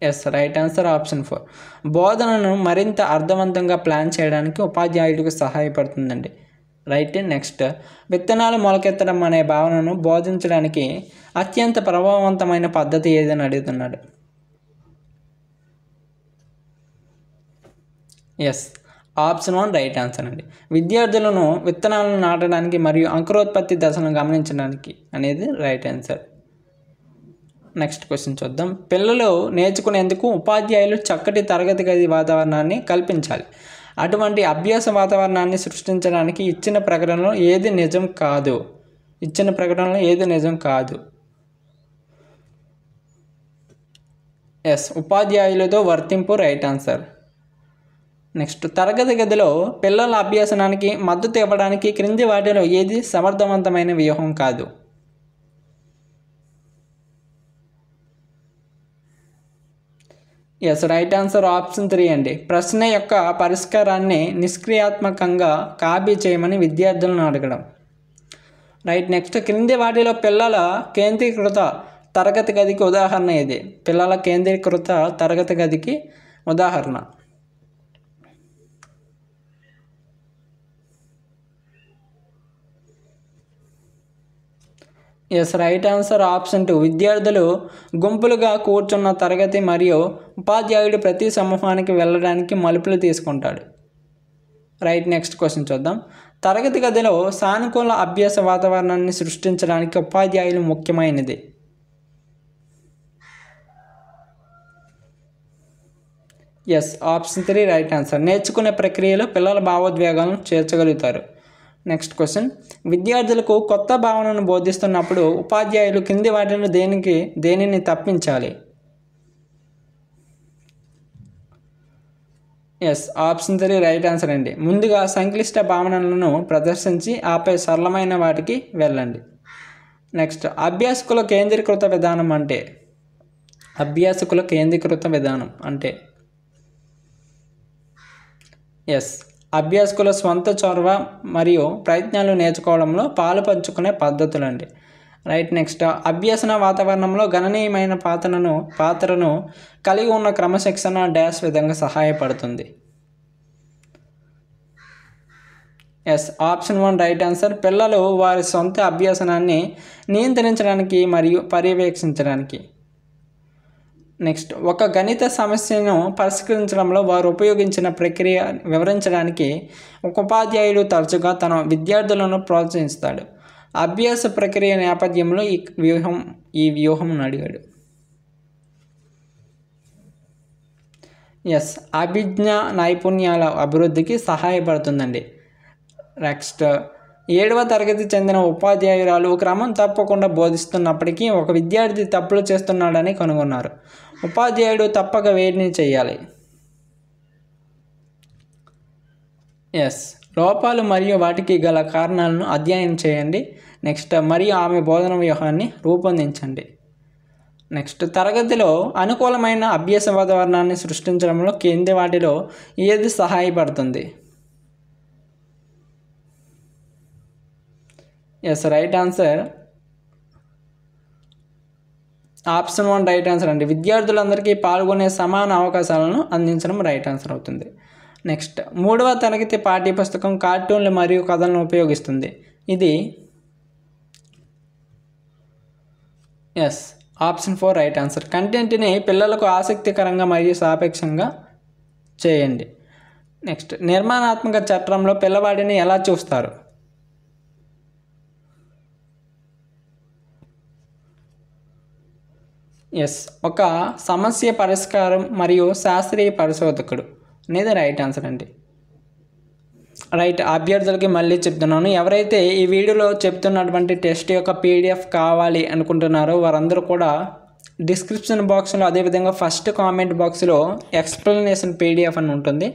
Yes, right answer option 4. బోధనను మరింత అర్థవంతంగా ప్లాన్ చేయడానికి ఉపాధ్యాయుడికి సహాయపడుతుందండి. రైట్. నెక్స్ట్, విత్తనాలు మొలకెత్తడం అనే భావనను బోధించడానికి అత్యంత ప్రభావవంతమైన పద్ధతి ఏదని అడుగుతున్నాడు. ఎస్, ఆప్షన్ 1 రైట్ ఆన్సర్ అండి. విద్యార్థులను విత్తనాలను నాటడానికి మరియు అంకురోత్పత్తి దశలను గమనించడానికి అనేది రైట్ ఆన్సర్. నెక్స్ట్ క్వశ్చన్ చూద్దాం. పిల్లలు నేర్చుకునేందుకు ఉపాధ్యాయులు చక్కటి తరగతి గది వాతావరణాన్ని కల్పించాలి. అటువంటి అభ్యాస వాతావరణాన్ని సృష్టించడానికి ఇచ్చిన ప్రకటనలో ఏది నిజం కాదు? ఎస్, ఉపాధ్యాయులతో వర్తింపు రైట్ ఆన్సర్. నెక్స్ట్, తరగతి గదిలో పిల్లల అభ్యాసనానికి మద్దతు ఇవ్వడానికి క్రింది వాటిలో ఏది సమర్థవంతమైన వ్యూహం కాదు? ఎస్, రైట్ ఆన్సర్ ఆప్షన్ 3 అండి. ప్రశ్న యొక్క పరిష్కారాన్ని నిష్క్రియాత్మకంగా కాపీ చేయమని విద్యార్థులను అడగడం రైట్. నెక్స్ట్, క్రింది వాటిలో పిల్లల కేంద్రీకృత తరగతి గదికి ఉదాహరణ ఏది? పిల్లల కేంద్రీకృత తరగతి గదికి ఉదాహరణ ఎస్, రైట్ ఆన్సర్ ఆప్షన్ 2. విద్యార్థులు గుంపులుగా కూర్చున్న తరగతి మరియు ఉపాధ్యాయుడు ప్రతి సమూహానికి వెళ్ళడానికి మలుపులు తీసుకుంటాడు రైట్. నెక్స్ట్ క్వశ్చన్ చూద్దాం. తరగతి గదిలో సానుకూల అభ్యాస వాతావరణాన్ని సృష్టించడానికి ఉపాధ్యాయులు ముఖ్యమైనది? Yes, option 3 right answer. నేర్చుకునే ప్రక్రియలో పిల్లల భావోద్వేగాలను చేర్చగలుగుతారు. నెక్స్ట్ క్వశ్చన్, విద్యార్థులకు కొత్త భావనను బోధిస్తున్నప్పుడు ఉపాధ్యాయులు కింది వాటిలో దేనిని తప్పించాలి? ఎస్, ఆప్షన్ 3 రైట్ ఆన్సర్ అండి. ముందుగా సంక్లిష్ట భావనలను ప్రదర్శించి ఆపై సరళమైన వాటికి వెళ్ళండి. నెక్స్ట్, అభ్యాసకుల కేంద్రీకృత విధానం అంటే ఎస్, అభ్యాసకుల స్వంత చొరవ మరియు ప్రయత్నాలు నేర్చుకోవడంలో పాలు పంచుకునే పద్ధతులు అండి రైట్. నెక్స్ట్, అభ్యసన వాతావరణంలో గణనీయమైన పాత్రను కలిగి ఉన్న క్రమశిక్షణ డాష్ విధంగా సహాయపడుతుంది? Yes, option 1 right answer. పిల్లలు వారి సొంత అభ్యసనాన్ని నియంత్రించడానికి మరియు పర్యవేక్షించడానికి. నెక్స్ట్, ఒక గణిత సమస్యను పరిష్కరించడంలో వారు ఉపయోగించిన ప్రక్రియ వివరించడానికి ఒక ఉపాధ్యాయుడు తరచుగా తన విద్యార్థులను ప్రోత్సహిస్తాడు. అభ్యాస ప్రక్రియ నేపథ్యంలో ఈ వ్యూహం అడిగాడు. ఎస్, అభిజ్ఞా నైపుణ్యాల అభివృద్ధికి సహాయపడుతుందండి. నెక్స్ట్, 7వ తరగతి చెందిన ఉపాధ్యాయురాలు క్రమం తప్పకుండా బోధిస్తున్నప్పటికీ ఒక విద్యార్థి తప్పులు చేస్తున్నాడని కనుగొన్నారు. ఉపాధ్యాయుడు తప్పక వేడిని చేయాలి? ఎస్, లోపాలు మరియు వాటికి గల కారణాలను అధ్యయనం చేయండి. నెక్స్ట్, మరియు ఆమె బోధన వ్యూహాన్ని రూపొందించండి. నెక్స్ట్ తరగతిలో అనుకూలమైన అభ్యాస వాతావరణాన్ని సృష్టించడంలో కింది వాటిలో ఏది సహాయపడుతుంది? Yes, right answer option 1 right answer అండి. విద్యార్థులందరికీ పాల్గొనే సమాన అవకాశాలను అందించడం రైట్ ఆన్సర్ అవుతుంది. నెక్స్ట్ 3వ తరగతి పాఠ్యపుస్తకం కార్టూన్లు మరియు కథలను ఉపయోగిస్తుంది. ఇది ఎస్, ఆప్షన్ 4 రైట్ ఆన్సర్. కంటెంట్ని పిల్లలకు ఆసక్తికరంగా మరియు సాపేక్షంగా చేయండి. నెక్స్ట్ నిర్మాణాత్మక చట్రంలో పిల్లవాడిని ఎలా చూస్తారు? ఎస్, ఒక సమస్య పరిష్కారం మరియు శాస్త్రీయ పరిశోధకుడు అనేది రైట్ ఆన్సర్ అండి. రైట్, అభ్యర్థులకి మళ్ళీ చెప్తున్నాను, ఎవరైతే ఈ వీడియోలో చెప్తున్నటువంటి టెస్ట్ యొక్క పీడిఎఫ్ కావాలి అనుకుంటున్నారో వారందరూ కూడా డిస్క్రిప్షన్ బాక్స్లో అదేవిధంగా ఫస్ట్ కామెంట్ బాక్స్లో ఎక్స్ప్లెనేషన్ పీడిఎఫ్ అని ఉంటుంది.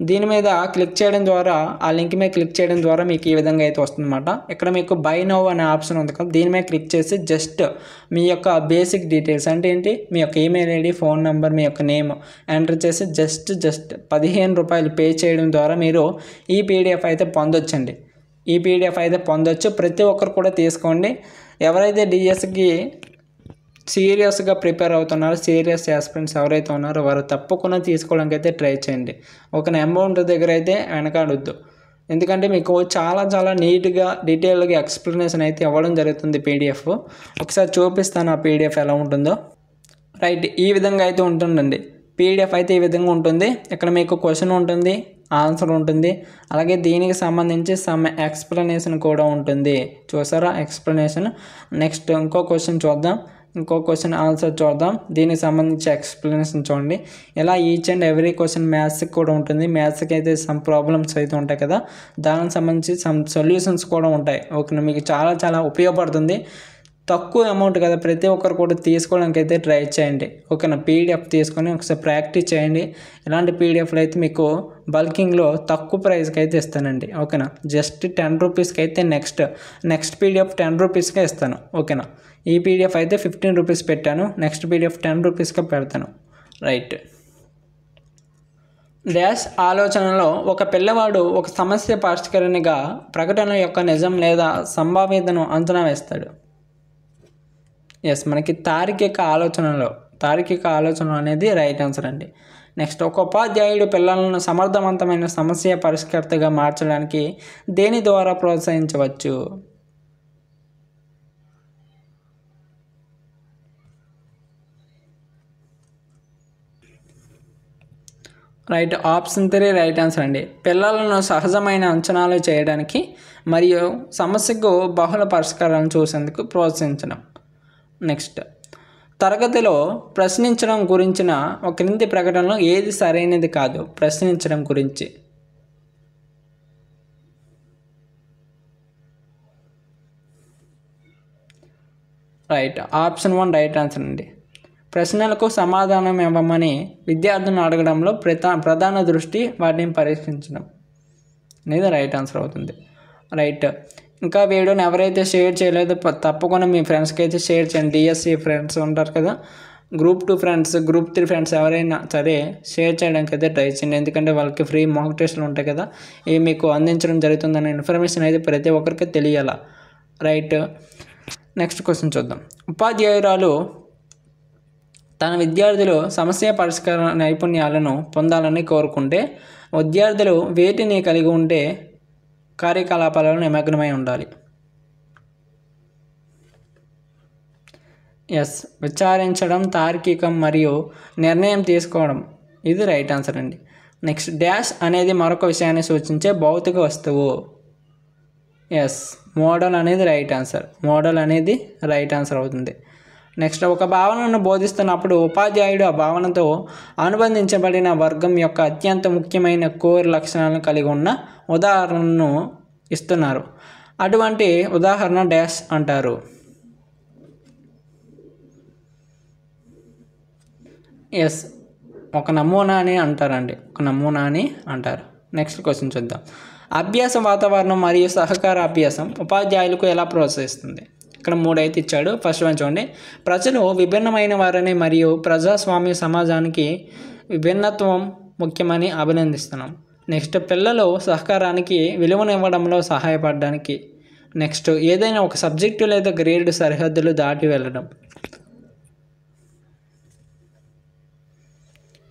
దీని మీద క్లిక్ చేయడం ద్వారా, ఆ లింక్ మీద క్లిక్ చేయడం ద్వారా మీకు ఈ విధంగా అయితే వస్తుందన్నమాట. ఇక్కడ మీకు బై నౌ అనే ఆప్షన్ ఉంది కదా, దీని మీద క్లిక్ చేసి జస్ట్ మీ యొక్క బేసిక్ డీటెయిల్స్ అంటే ఏంటి, మీ యొక్క ఈమెయిల్ ఐడి, ఫోన్ నెంబర్, మీ యొక్క నేమ్ ఎంటర్ చేసి జస్ట్ 15 రూపాయలు పే చేయడం ద్వారా మీరు ఈ పీడిఎఫ్ అయితే పొందొచ్చండి. ఈ పీడిఎఫ్ అయితే పొందొచ్చు, ప్రతి ఒక్కరు కూడా తీసుకోండి. ఎవరైతే డిఎస్కి సీరియస్గా ప్రిపేర్ అవుతున్నారు, సీరియస్ ఆస్పిరెంట్స్ ఎవరైతే ఉన్నారో వారు తప్పకుండా తీసుకోవడానికి అయితే ట్రై చేయండి. ఒక అమౌంట్ దగ్గర అయితే వెనకాడొద్దు, ఎందుకంటే మీకు చాలా నీట్గా డీటెయిల్గా ఎక్స్ప్లెనేషన్ అయితే ఇవ్వడం జరుగుతుంది పీడిఎఫ్. ఒకసారి చూపిస్తాను ఆ పీడిఎఫ్ ఎలా ఉంటుందో. రైట్, ఈ విధంగా అయితే ఉంటుందండి పీడిఎఫ్ అయితే. ఈ విధంగా ఉంటుంది. ఇక్కడ మీకు క్వశ్చన్ ఉంటుంది, ఆన్సర్ ఉంటుంది, అలాగే దీనికి సంబంధించి సమ్ ఎక్స్ప్లెనేషన్ కూడా ఉంటుంది. చూసారా ఎక్స్ప్లెనేషన్. నెక్స్ట్ ఇంకో క్వశ్చన్ చూద్దాం, ఇంకో క్వశ్చన్ ఆన్సర్ చూద్దాం. దీనికి సంబంధించి ఎక్స్ప్లెనేషన్ చూడండి. ఇలా ఈచ్ అండ్ ఎవ్రీ క్వశ్చన్ మ్యాథ్స్కి కూడా ఉంటుంది. మ్యాథ్స్కి అయితే సమ్ ప్రాబ్లమ్స్ అయితే ఉంటాయి కదా, దానికి సంబంధించి సమ్ సొల్యూషన్స్ కూడా ఉంటాయి. ఓకేనా, మీకు చాలా ఉపయోగపడుతుంది. తక్కువ అమౌంట్ కదా, ప్రతి ఒక్కరు కూడా తీసుకోవడానికి అయితే ట్రై చేయండి. ఓకేనా, పీడిఎఫ్ తీసుకొని ఒకసారి ప్రాక్టీస్ చేయండి. ఇలాంటి పీడిఎఫ్లు అయితే మీకు బల్కింగ్లో తక్కువ ప్రైస్కి అయితే ఇస్తానండి. ఓకేనా, జస్ట్ 10 రూపీస్కి అయితే నెక్స్ట్ పీడిఎఫ్ 10 రూపీస్కే ఇస్తాను. ఓకేనా, ఈ పీడిఎఫ్ అయితే 15 రూపీస్ పెట్టాను, నెక్స్ట్ పీడిఎఫ్ 10 రూపీస్గా పెడతాను. రైట్, డాష్ ఆలోచనలో ఒక పిల్లవాడు ఒక సమస్య పరిష్కరణగా ప్రకటన యొక్క నిజం లేదా సంభావ్యతను అంచనా వేస్తాడు. ఎస్, మనకి తార్కిక ఆలోచన అనేది రైట్ ఆన్సర్ అండి. నెక్స్ట్ ఒక ఉపాధ్యాయుడు పిల్లలను సమర్థవంతమైన సమస్య పరిష్కర్తగా మార్చడానికి దేని ద్వారా ప్రోత్సహించవచ్చు? రైట్, ఆప్షన్ 3 రైట్ ఆన్సర్ అండి. పిల్లలను సహజమైన అంచనాలు చేయడానికి మరియు సమస్యకు బహుళ పరిష్కారాలను చూసేందుకు ప్రోత్సహించడం. నెక్స్ట్ తరగతిలో ప్రశ్నించడం గురించిన ఒక క్రింది ప్రకటనలో ఏది సరైనది కాదు? ప్రశ్నించడం గురించి. రైట్, ఆప్షన్ 1 రైట్ ఆన్సర్ అండి. ప్రశ్నలకు సమాధానం ఇవ్వమని విద్యార్థులను అడగడంలో ప్రధాన దృష్టి వాటిని పరీక్షించడం అనేది రైట్ ఆన్సర్ అవుతుంది. రైట్, ఇంకా వీడియోని ఎవరైతే షేర్ చేయలేదో తప్పకుండా మీ ఫ్రెండ్స్కి అయితే షేర్ చేయండి. డిఎస్సి ఫ్రెండ్స్ ఉంటారు కదా, గ్రూప్ 2 ఫ్రెండ్స్, గ్రూప్ 3 ఫ్రెండ్స్ ఎవరైనా సరే షేర్ చేయడానికి అయితే ట్రై చేయండి. ఎందుకంటే వాళ్ళకి ఫ్రీ మాక్ టెస్ట్లు ఉంటాయి కదా, ఇవి మీకు అందించడం జరుగుతుందనే ఇన్ఫర్మేషన్ అయితే ప్రతి ఒక్కరికి తెలియాలా. రైట్, నెక్స్ట్ క్వశ్చన్ చూద్దాం. ఉపాధ్యాయురాలు తన విద్యార్థులు సమస్య పరిష్కార నైపుణ్యాలను పొందాలని కోరుకుంటే విద్యార్థులు వేటిని కలిగి ఉండే కార్యకలాపాలలో నిమగ్నమై ఉండాలి? ఎస్, విచారించడం, తార్కికం మరియు నిర్ణయం తీసుకోవడం. ఇది రైట్ ఆన్సర్ అండి. నెక్స్ట్ డాష్ అనేది మరొక విషయాన్ని సూచించే భౌతిక వస్తువు. ఎస్, మోడల్ అనేది రైట్ ఆన్సర్ అవుతుంది. నెక్స్ట్ ఒక భావనను బోధిస్తున్నప్పుడు ఉపాధ్యాయుడు ఆ భావనతో అనుబంధించబడిన వర్గం యొక్క అత్యంత ముఖ్యమైన కోర్ లక్షణాలను కలిగి ఉన్న ఉదాహరణను ఇస్తున్నారు. అటువంటి ఉదాహరణ డాష్ అంటారు. ఎస్, ఒక నమూనా అని అంటారు. నెక్స్ట్ క్వశ్చన్ చూద్దాం. అభ్యాస వాతావరణం మరియు సహకార అభ్యాసం ఉపాధ్యాయులకు ఎలా ప్రోత్సహిస్తుంది? ఇక్కడ 3 అయితే ఇచ్చాడు. ఫస్ట్ వన్ చూడండి. ప్రజలు విభిన్నమైన వారని మరియు ప్రజాస్వామ్య సమాజానికి విభిన్నత్వం ముఖ్యమని అభినందిస్తున్నాం. నెక్స్ట్ పిల్లలు సహకారానికి విలువనివ్వడంలో సహాయపడడానికి. నెక్స్ట్ ఏదైనా ఒక సబ్జెక్టు లేదా గ్రేడ్ సరిహద్దులు దాటి వెళ్ళడం.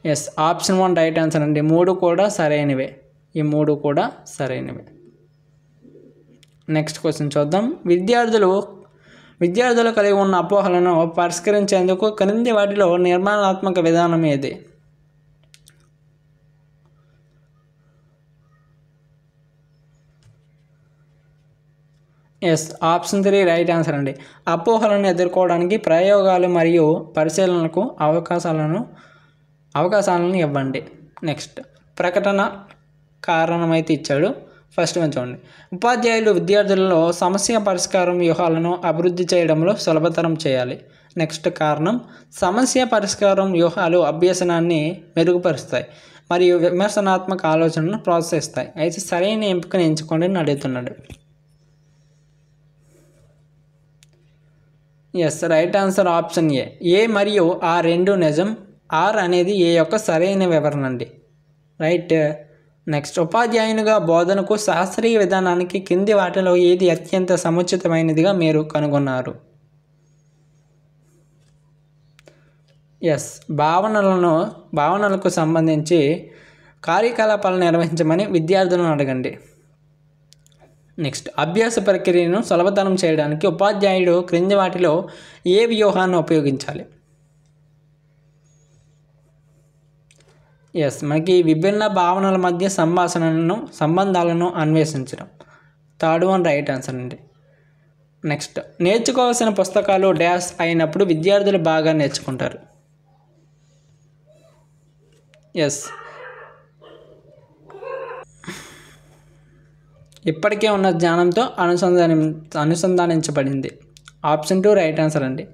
ఎస్, ఆప్షన్ 1 రైట్ ఆన్సర్ అండి. 3 కూడా సరైనవే. ఈ 3 కూడా సరైనవే. నెక్స్ట్ క్వశ్చన్ చూద్దాం. విద్యార్థులు కలిగి ఉన్న అపోహలను పరిష్కరించేందుకు క్రింది వాటిలో నిర్మాణాత్మక విధానం ఏది? ఎస్, ఆప్షన్ 3 రైట్ ఆన్సర్ అండి. అపోహలను ఎదుర్కోవడానికి ప్రయోగాలు మరియు పరిశీలనలకు అవకాశాలను ఇవ్వండి. నెక్స్ట్ ప్రకటన కారణమైతే ఇచ్చాడు. ఫస్ట్ వన్ చూడండి. ఉపాధ్యాయులు విద్యార్థులలో సమస్య పరిష్కారం వ్యూహాలను అభివృద్ధి చేయడంలో సులభతరం చేయాలి. నెక్స్ట్ కారణం సమస్య పరిష్కారం వ్యూహాలు అభ్యసనాన్ని మెరుగుపరుస్తాయి మరియు విమర్శనాత్మక ఆలోచనను ప్రోత్సహిస్తాయి. అయితే సరైన ఎంపికను ఎంచుకోండి అని అడుగుతున్నాడు. Yes, right answer option A మరియు ఆ రెండు నిజం. ఆర్ అనేది ఏ యొక్క సరైన వివరణ అండి. రైట్. నెక్స్ట్ ఉపాధ్యాయునిగా బోధనకు శాస్త్రీయ విధానానికి కింది వాటిలో ఏది అత్యంత సముచితమైనదిగా మీరు కనుగొన్నారు? ఎస్, భావనలకు సంబంధించి కార్యకలాపాలను నిర్వహించమని విద్యార్థులను అడగండి. నెక్స్ట్ అభ్యాస ప్రక్రియను సులభతరం చేయడానికి ఉపాధ్యాయుడు క్రింది వాటిలో ఏ వ్యూహాన్ని ఉపయోగించాలి? ఎస్, మనకి విభిన్న భావనల మధ్య సంబంధాలను అన్వేషించడం. థర్డ్ వన్ రైట్ ఆన్సర్ అండి. నెక్స్ట్ నేర్చుకోవాల్సిన పుస్తకాలు డాష్ అయినప్పుడు విద్యార్థులు బాగా నేర్చుకుంటారు. ఎస్, ఇప్పటికే ఉన్న జ్ఞానంతో అనుసంధానించబడింది. ఆప్షన్ 2 రైట్ ఆన్సర్ అండి.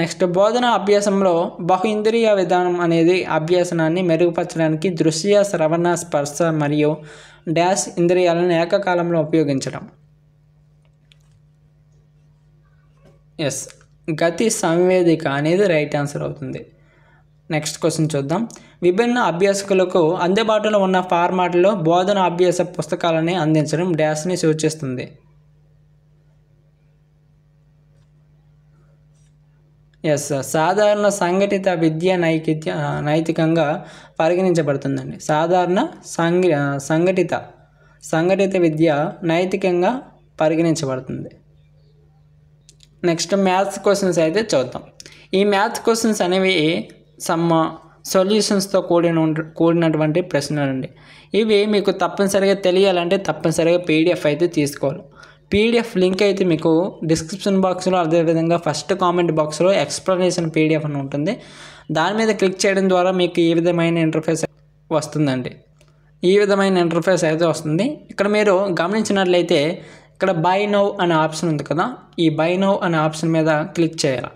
నెక్స్ట్ బోధన అభ్యాసంలో బహు ఇంద్రియ విధానం అనేది అభ్యాసనాన్ని మెరుగుపరచడానికి దృశ్య, శ్రవణ, స్పర్శ మరియు డాష్ ఇంద్రియాలను ఏకకాలంలో ఉపయోగించడం. ఎస్, గతి సంవేదిక అనేది రైట్ ఆన్సర్ అవుతుంది. నెక్స్ట్ క్వశ్చన్ చూద్దాం. విభిన్న అభ్యాసకులకు అందుబాటులో ఉన్న ఫార్మాట్లో బోధన అభ్యాస పుస్తకాలని అందించడం డాష్ని సూచిస్తుంది. ఎస్, సాధారణ సంఘటిత విద్య నైతికంగా పరిగణించబడుతుందండి. సాధారణ సంఘటిత విద్య నైతికంగా పరిగణించబడుతుంది. నెక్స్ట్ మ్యాథ్స్ క్వశ్చన్స్ అయితే చూద్దాం. ఈ మ్యాథ్స్ క్వశ్చన్స్ అనేవి సొల్యూషన్స్తో కూడినటువంటి ప్రశ్నలు అండి. ఇవి మీకు తప్పనిసరిగా తెలియాలంటే తప్పనిసరిగా పీడిఎఫ్ అయితే తీసుకోవాలి. పీడిఎఫ్ లింక్ అయితే మీకు డిస్క్రిప్షన్ బాక్స్లో, అదేవిధంగా ఫస్ట్ కామెంట్ బాక్స్లో ఎక్స్ప్లెనేషన్ పీడిఎఫ్ అని ఉంటుంది. దాని మీద క్లిక్ చేయడం ద్వారా మీకు ఈ విధమైన ఇంటర్ఫేస్ వస్తుందండి. ఈ విధమైన ఇంటర్ఫేస్ అయితే వస్తుంది. ఇక్కడ మీరు గమనించినట్లయితే ఇక్కడ బై నౌ అనే ఆప్షన్ ఉంది కదా, ఈ బై నౌ అనే ఆప్షన్ మీద క్లిక్ చేయాలి.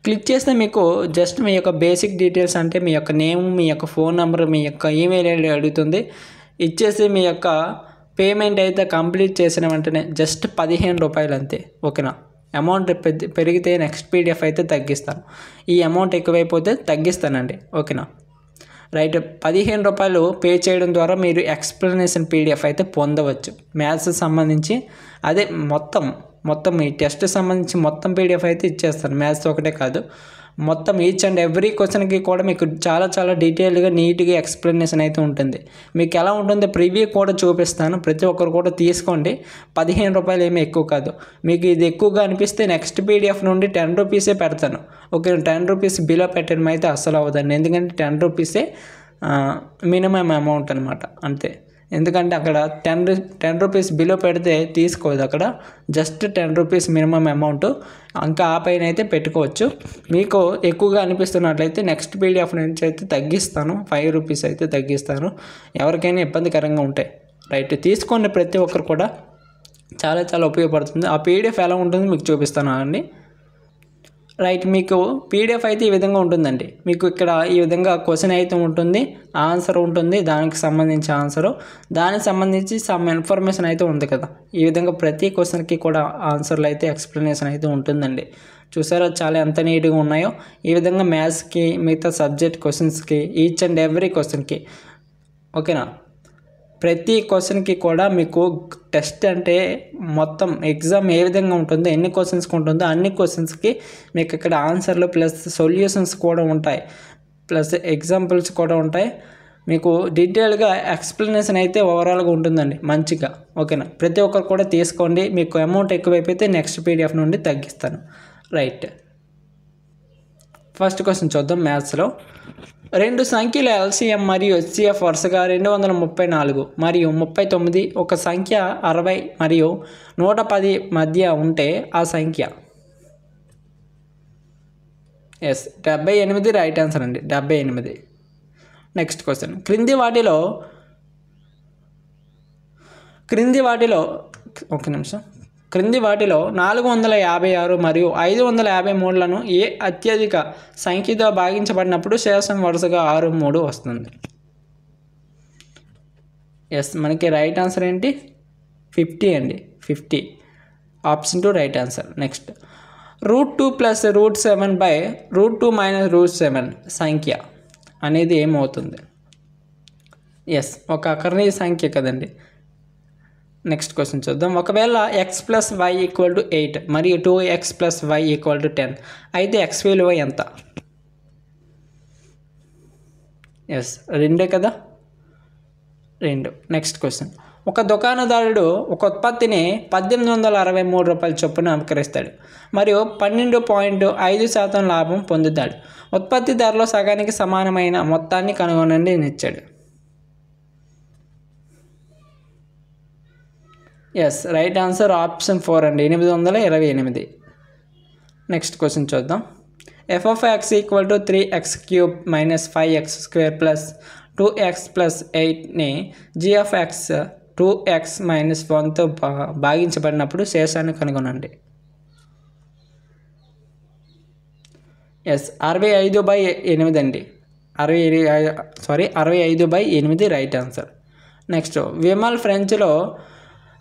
క్లిక్ చేస్తే మీకు జస్ట్ మీ యొక్క బేసిక్ డీటెయిల్స్ అంటే మీ యొక్క నేమ్, మీ యొక్క ఫోన్ నెంబర్, మీ యొక్క ఈమెయిల్ ఐడి అడుగుతుంది. ఇచ్చేసి మీ యొక్క పేమెంట్ అయితే కంప్లీట్ చేసిన వెంటనే జస్ట్ 15 రూపాయలు అంతే. ఓకేనా? అమౌంట్ పెరిగితే నెక్స్ట్ పీడిఎఫ్ అయితే తగ్గిస్తాను. ఈ అమౌంట్ ఎక్కువైపోతే తగ్గిస్తానండి. ఓకేనా? రైట్. 15 రూపాయలు పే చేయడం ద్వారా మీరు ఎక్స్ప్లెనేషన్ పీడిఎఫ్ అయితే పొందవచ్చు. మ్యాథ్స్ సంబంధించి అదే మొత్తం ఈ టెస్ట్ సంబంధించి మొత్తం పీడిఎఫ్ అయితే ఇచ్చేస్తాను. మ్యాథ్స్ ఒకటే కాదు, మొత్తం ఈచ్ అండ్ ఎవ్రీ క్వశ్చన్కి కూడా మీకు చాలా డీటెయిల్గా నీట్గా ఎక్స్ప్లెనేషన్ అయితే ఉంటుంది. మీకు ఎలా ఉంటుందో ప్రివ్యూ కూడా చూపిస్తాను. ప్రతి ఒక్కరు కూడా తీసుకోండి. 15 రూపాయలు ఏమీ ఎక్కువ కాదు. మీకు ఇది ఎక్కువగా అనిపిస్తే నెక్స్ట్ పీడిఎఫ్ నుండి 10 రూపీసే పెడతాను. ఓకే, 10 రూపీస్ బిలో పెట్టడం అయితే అస్సలు అవ్వదండి. ఎందుకంటే 10 రూపీసే మినిమం అమౌంట్ అనమాట, అంతే. ఎందుకంటే అక్కడ 10 రూపీస్ బిలో పెడితే తీసుకోదు. అక్కడ జస్ట్ 10 రూపీస్ మినిమం అమౌంట్, ఇంకా ఆ పైన అయితే పెట్టుకోవచ్చు. మీకు ఎక్కువగా అనిపిస్తున్నట్లయితే నెక్స్ట్ పీడిఎఫ్ నుంచి అయితే తగ్గిస్తాను, 5 రూపీస్ అయితే తగ్గిస్తాను. ఎవరికైనా ఇబ్బందికరంగా ఉంటాయి. రైట్, తీసుకోండి. ప్రతి ఒక్కరు కూడా చాలా ఉపయోగపడుతుంది. ఆ పీడిఎఫ్ ఎలా ఉంటుందో మీకు చూపిస్తాను అండి. రైట్, మీకు పీడిఎఫ్ అయితే ఈ విధంగా ఉంటుందండి. మీకు ఇక్కడ ఈ విధంగా క్వశ్చన్ అయితే ఉంటుంది, ఆన్సర్ ఉంటుంది, దానికి సంబంధించి ఆన్సరు, దానికి సంబంధించి సమ్ ఇన్ఫర్మేషన్ అయితే ఉంది కదా. ఈ విధంగా ప్రతి క్వశ్చన్కి కూడా ఆన్సర్లు అయితే ఎక్స్ప్లెనేషన్ అయితే ఉంటుందండి. చూసారా చాలా ఎంత నీట్గా ఉన్నాయో. ఈ విధంగా మ్యాథ్స్కి, మిగతా సబ్జెక్ట్ క్వశ్చన్స్కి, ఈచ్ అండ్ ఎవ్రీ క్వశ్చన్కి, ఓకేనా, ప్రతి క్వశ్చన్కి కూడా మీకు టెస్ట్ అంటే మొత్తం ఎగ్జామ్ ఏ విధంగా ఉంటుందో, ఎన్ని క్వశ్చన్స్కి ఉంటుందో అన్ని క్వశ్చన్స్కి మీకు ఇక్కడ ఆన్సర్లు ప్లస్ సొల్యూషన్స్ కూడా ఉంటాయి, ప్లస్ ఎగ్జాంపుల్స్ కూడా ఉంటాయి. మీకు డీటెయిల్గా ఎక్స్ప్లెనేషన్ అయితే ఓవరాల్గా ఉంటుందండి మంచిగా, ఓకేనా. ప్రతి ఒక్కరు కూడా తీసుకోండి. మీకు అమౌంట్ ఎక్కువైపోతే నెక్స్ట్ పీడిఎఫ్ నుండి తగ్గిస్తాను. రైట్, ఫస్ట్ క్వశ్చన్ చూద్దాం. మ్యాథ్స్లో రెండు సంఖ్యల ఎల్సిఎం మరియు హెచ్సిఎఫ్ వరుసగా 234 మరియు 39, ఒక సంఖ్య 60 మరియు 110 మధ్య ఉంటే ఆ సంఖ్య 78 రైట్ ఆన్సర్ అండి, 78. నెక్స్ట్ క్వశ్చన్, క్రింది వాటిలో 456 మరియు 553లను ఏ అత్యధిక సంఖ్యతో భాగించబడినప్పుడు శేషం వరుసగా 6, 3 వస్తుంది? మనకి రైట్ ఆన్సర్ ఏంటి? 50 అండి, 50. Option 2 right answer. నెక్స్ట్, √2 + √7/√2 - √7 సంఖ్య అనేది ఏమవుతుంది? ఒక అకర్ణీయ సంఖ్య కదండి. నెక్స్ట్ క్వశ్చన్ చూద్దాం. ఒకవేళ x + y = 8 మరియు 2x + y = 10 అయితే x విలువ ఎంత? 2 కదా, 2. నెక్స్ట్ క్వశ్చన్, ఒక దుకాణదారుడు ఒక ఉత్పత్తిని 1863 రూపాయల చొప్పున విక్రయిస్తాడు మరియు 12.5% లాభం పొందుతాడు. ఉత్పత్తి ధరలో సగానికి సమానమైన మొత్తాన్ని కనుగొనండి అని ఇచ్చాడు. రైట్ ఆన్సర్ ఆప్షన్ 4 అండి, 828. నెక్స్ట్ క్వశ్చన్ చూద్దాం. f(x) = 3x³ - 5x² + 2x + 8ని g(x) 2x - 1తో భాగించబడినప్పుడు శేషాన్ని కనుగొనండి. 65/8 అండి, 65/8 రైట్ ఆన్సర్. నెక్స్ట్, విమల్ ఫ్రెంచ్లో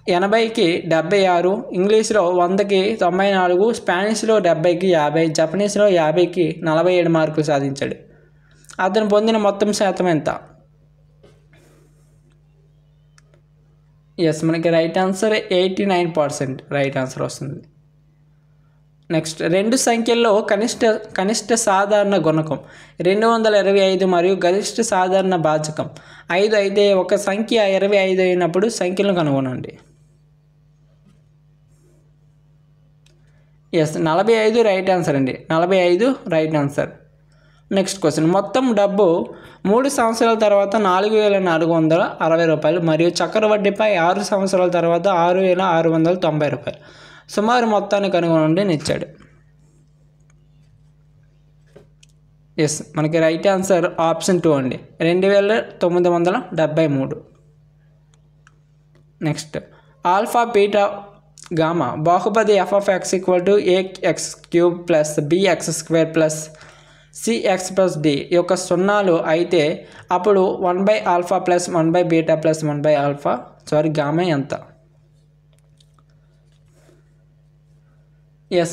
80కి 76, ఇంగ్లీష్లో 100కి 94, స్పానిష్లో 70కి 50, జపనీస్లో 50కి 47 మార్కులు సాధించాడు. అతను పొందిన మొత్తం శాతం ఎంత? మనకి రైట్ ఆన్సర్ 89% రైట్ ఆన్సర్ వస్తుంది. నెక్స్ట్, రెండు సంఖ్యల్లో కనిష్ట సాధారణ గుణకం 225 మరియు గరిష్ట సాధారణ భాజకం 5 అయితే ఒక సంఖ్య 25 అయినప్పుడు సంఖ్యలను కనుగొనండి. 45 రైట్ ఆన్సర్ అండి, 45 రైట్ ఆన్సర్. నెక్స్ట్ క్వశ్చన్, మొత్తం డబ్బు 3 సంవత్సరాల తర్వాత 4,460 రూపాయలు మరియు చక్కెర వడ్డీపై 6 సంవత్సరాల తర్వాత 6,690 రూపాయలు. సుమారు మొత్తాన్ని కనుగొనండి అని ఇచ్చాడు. మనకి రైట్ ఆన్సర్ ఆప్షన్ 2 అండి, 2,973. నెక్స్ట్, ఆల్ఫా, బీటా, గామా బహుపది f(x) = ax³ + bx² + cx + d యొక్క సున్నాలు అయితే అప్పుడు 1/α + 1/β + 1/α గామా ఎంత?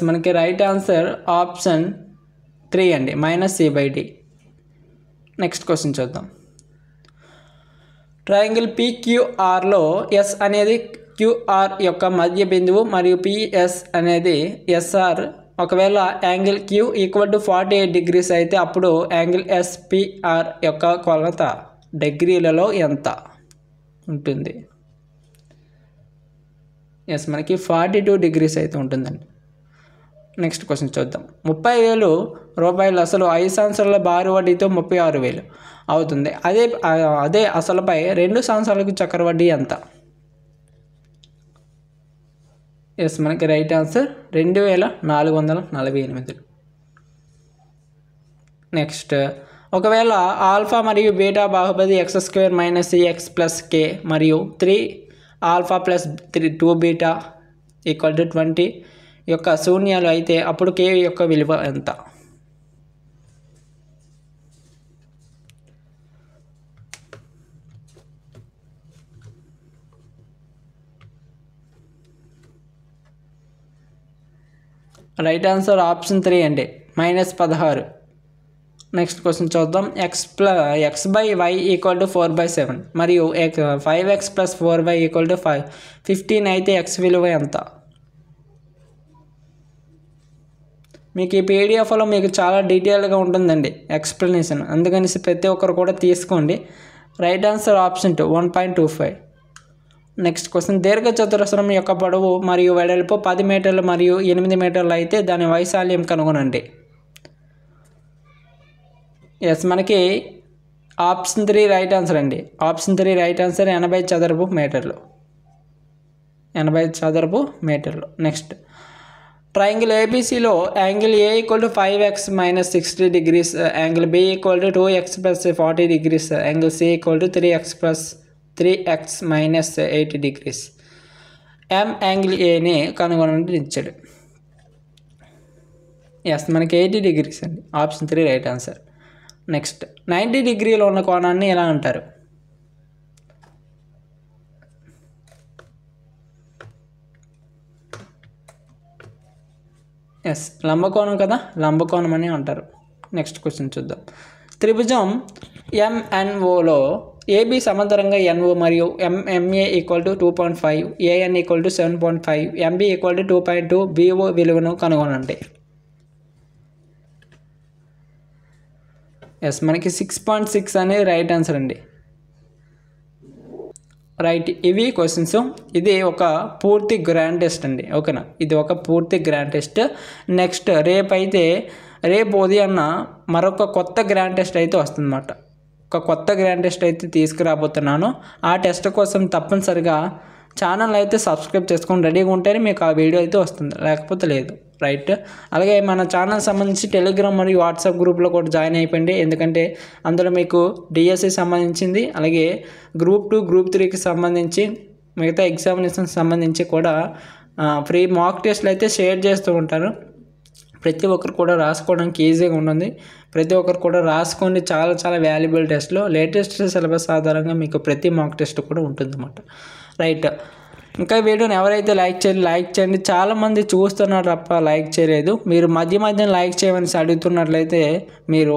మనకి రైట్ ఆన్సర్ ఆప్షన్ 3 అండి, -c/d. నెక్స్ట్ క్వశ్చన్ చూద్దాం. ట్రయాంగిల్ PQRలో S అనేది QR యొక్క మధ్య బిందువు మరియు PS అనేది SR. ఒకవేళ యాంగిల్ Q = 48 degrees అయితే అప్పుడు యాంగిల్ SPR యొక్క కొలత డిగ్రీలలో ఎంత ఉంటుంది? మనకి 42 degrees అయితే ఉంటుందండి. నెక్స్ట్ క్వశ్చన్ చూద్దాం. 30,000 రూపాయలు అసలు 5 సంవత్సరాల భారీ వడ్డీతో 36,000 అవుతుంది. అదే అసలుపై 2 సంవత్సరాలకు చక్కెర వడ్డీ ఎంత? మనకి రైట్ ఆన్సర్ 2,448. నెక్స్ట్, ఒకవేళ ఆల్ఫా మరియు బీటా బహుపది x² - cx + k మరియు 3α + 2β = 20 యొక్క శూన్యాలు అయితే అప్పుడు k యొక్క విలువ ఎంత? రైట్ ఆన్సర్ ఆప్షన్ 3 అండి, -16. నెక్స్ట్ క్వశ్చన్ చూద్దాం. x/y = 4/7 మరియు 5x + 4y = 15 అయితే x విలువ ఎంత? మీకు ఈ పీడిఎఫ్లో మీకు చాలా డీటెయిల్గా ఉంటుందండి ఎక్స్ప్లెనేషన్, అందుకని ప్రతి ఒక్కరు కూడా తీసుకోండి. Right answer option 2 1.25. Next question. దీర్ఘ చతురస్రం యొక్క పొడవు మరియు వెడల్పు 10 మీటర్లు మరియు 8 మీటర్లు అయితే దాని వైశాల్యం కనుగొనండి. ఎస్, మనకి ఆప్షన్ 3 రైట్ ఆన్సర్ అండి. ఆప్షన్ 3 రైట్ ఆన్సర్ 80 చదరపు మీటర్లు. 80 చదరపు మీటర్లు. నెక్స్ట్, ట్రయాంగిల్ ఏబీసీలో angle A = 5x - 60 degrees, angle B = 2x + 40 degrees, angle C = 3x - 80 degrees. ఎం యాంగిల్ ఏని కనుగొనండి ఇచ్చాడు. ఎస్, మనకి 80 degrees అండి. Option 3 right answer. నెక్స్ట్, 90 డిగ్రీలో ఉన్న కోణాన్ని ఎలా అంటారు? ఎస్, లంబకోణం కదా, లంబకోణం అని అంటారు. నెక్స్ట్ క్వశ్చన్ చూద్దాం. త్రిభుజం ఎంఎన్ఓలో ఏబి సమాంతరంగా ఎన్ఓ మరియు ఎంఏ = 2.5, ఏఎన్ = 7.5, ఎంబి = 2.2, బిఓ విలువను కనుగొనండి. ఎస్, మనకి 6.6 అనేది రైట్ ఆన్సర్ అండి. రైట్, ఇవి క్వశ్చన్స్. ఇది ఒక పూర్తి గ్రాండ్ టెస్ట్ అండి, ఓకేనా? ఇది ఒక పూర్తి గ్రాండ్ టెస్ట్. నెక్స్ట్ రేపు ఉదయాన్న మరొక కొత్త గ్రాండ్ టెస్ట్ అయితే వస్తుందన్నమాట. ఒక కొత్త గ్రాండ్ టెస్ట్ అయితే తీసుకురాబోతున్నాను. ఆ టెస్ట్ కోసం తప్పనిసరిగా ఛానల్ అయితే సబ్స్క్రైబ్ చేసుకొని రెడీగా ఉంటేనే మీకు ఆ వీడియో అయితే వస్తుంది, లేకపోతే లేదు. రైట్, అలాగే మన ఛానల్ సంబంధించి టెలిగ్రామ్ మరియు వాట్సాప్ గ్రూప్లో కూడా జాయిన్ అయిపోయింది. ఎందుకంటే అందులో మీకు డిఎస్సి సంబంధించింది, అలాగే గ్రూప్ 2 గ్రూప్ 3కి సంబంధించి మిగతా ఎగ్జామినేషన్కి సంబంధించి కూడా ఫ్రీ మాక్ టెస్ట్లు అయితే షేర్ చేస్తూ ఉంటాను. ప్రతి ఒక్కరు కూడా రాసుకోవడానికి ఈజీగా ఉంటుంది. ప్రతి ఒక్కరు కూడా రాసుకోండి. చాలా చాలా వాల్యుబుల్ టెస్ట్లు, లేటెస్ట్ సిలబస్ ఆధారంగా మీకు ప్రతి మాక్ టెస్ట్ కూడా ఉంటుందన్నమాట. రైట్, ఇంకా వీడియోని ఎవరైతే లైక్ చేయండి. చాలామంది చూస్తున్నారు తప్ప లైక్ చేయలేదు. మీరు మధ్య లైక్ చేయమని అడుగుతున్నట్లయితే మీరు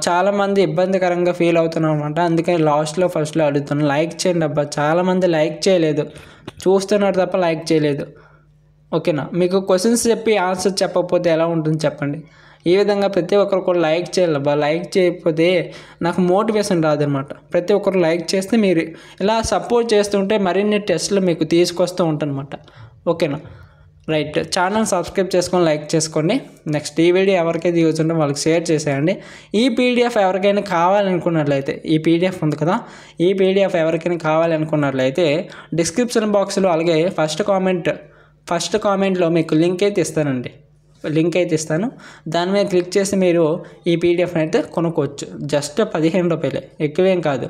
చాలామంది ఇబ్బందికరంగా ఫీల్ అవుతున్నారు అనమాట. అందుకని ఫస్ట్లో అడుగుతున్నాను, లైక్ చేయండి అబ్బా. చాలామంది లైక్ చేయలేదు, చూస్తున్నారు తప్ప లైక్ చేయలేదు, ఓకేనా? మీకు క్వశ్చన్స్ చెప్పి ఆన్సర్ చెప్పకపోతే ఎలా ఉంటుంది చెప్పండి? ఈ విధంగా ప్రతి ఒక్కరు కూడా లైక్ చేయాలబ్బా. లైక్ చేయకపోతే నాకు మోటివేషన్ రాదనమాట. ప్రతి ఒక్కరు లైక్ చేస్తే మీరు ఇలా సపోర్ట్ చేస్తుంటే మరిన్ని టెస్టులు మీకు తీసుకొస్తూ ఉంటానమాట, ఓకేనా? రైట్, ఛానల్ సబ్స్క్రైబ్ చేసుకొని లైక్ చేసుకోండి. నెక్స్ట్, ఈ వీడియో ఎవరికైతే యూజ్ ఉంటే వాళ్ళకి షేర్ చేసేయండి. ఈ పీడిఎఫ్ ఎవరికైనా కావాలనుకున్నట్లయితే, ఈ పీడిఎఫ్ ఉంది కదా, ఈ పీడిఎఫ్ ఎవరికైనా కావాలనుకున్నట్లయితే డిస్క్రిప్షన్ బాక్స్లో అలాగే ఫస్ట్ కామెంట్లో మీకు లింక్ అయితే ఇస్తాను. దాని మీద క్లిక్ చేసి మీరు ఈ పీడిఎఫ్ని అయితే కొనుక్కోవచ్చు. జస్ట్ 15 రూపాయలే, ఎక్కువేం కాదు,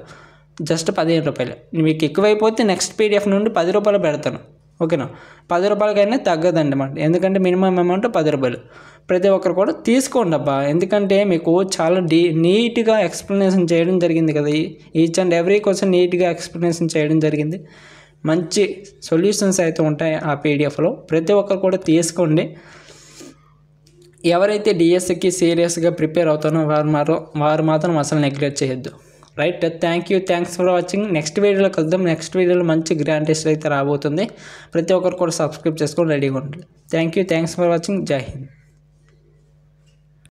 జస్ట్ 15 రూపాయలే. మీకు ఎక్కువైపోతే నెక్స్ట్ పీడిఎఫ్ నుండి 10 రూపాయలు పెడతాను, ఓకేనా? 10 రూపాయలకైనా తగ్గదండి అన్నమాట. ఎందుకంటే మినిమం అమౌంట్ 10 రూపాయలు. ప్రతి ఒక్కరు కూడా తీసుకోండి అబ్బా. ఎందుకంటే మీకు చాలా నీట్గా ఎక్స్ప్లెనేషన్ చేయడం జరిగింది కదా. ఈచ్ అండ్ ఎవ్రీ క్వశ్చన్ నీట్గా ఎక్స్ప్లెనేషన్ చేయడం జరిగింది. మంచి సొల్యూషన్స్ అయితే ఉంటాయి ఆ పీడిఎఫ్లో. ప్రతి ఒక్కరు కూడా తీసుకోండి. ఎవరైతే డిఎస్సికి సీరియస్గా ప్రిపేర్ అవుతారో వారు మాత్రం అసలు నెగ్లెక్ట్ చేయొద్దు. Right, thanks for watching. Next వీడియోలో కలుద్దాం. నెక్స్ట్ వీడియోలో మంచి గ్రాండ్ టెస్ట్ అయితే రాబోతుంది. ప్రతి ఒక్కరు కూడా సబ్స్క్రైబ్ చేసుకొని రెడీగా ఉంటుంది. Thanks for watching. జై హింద్.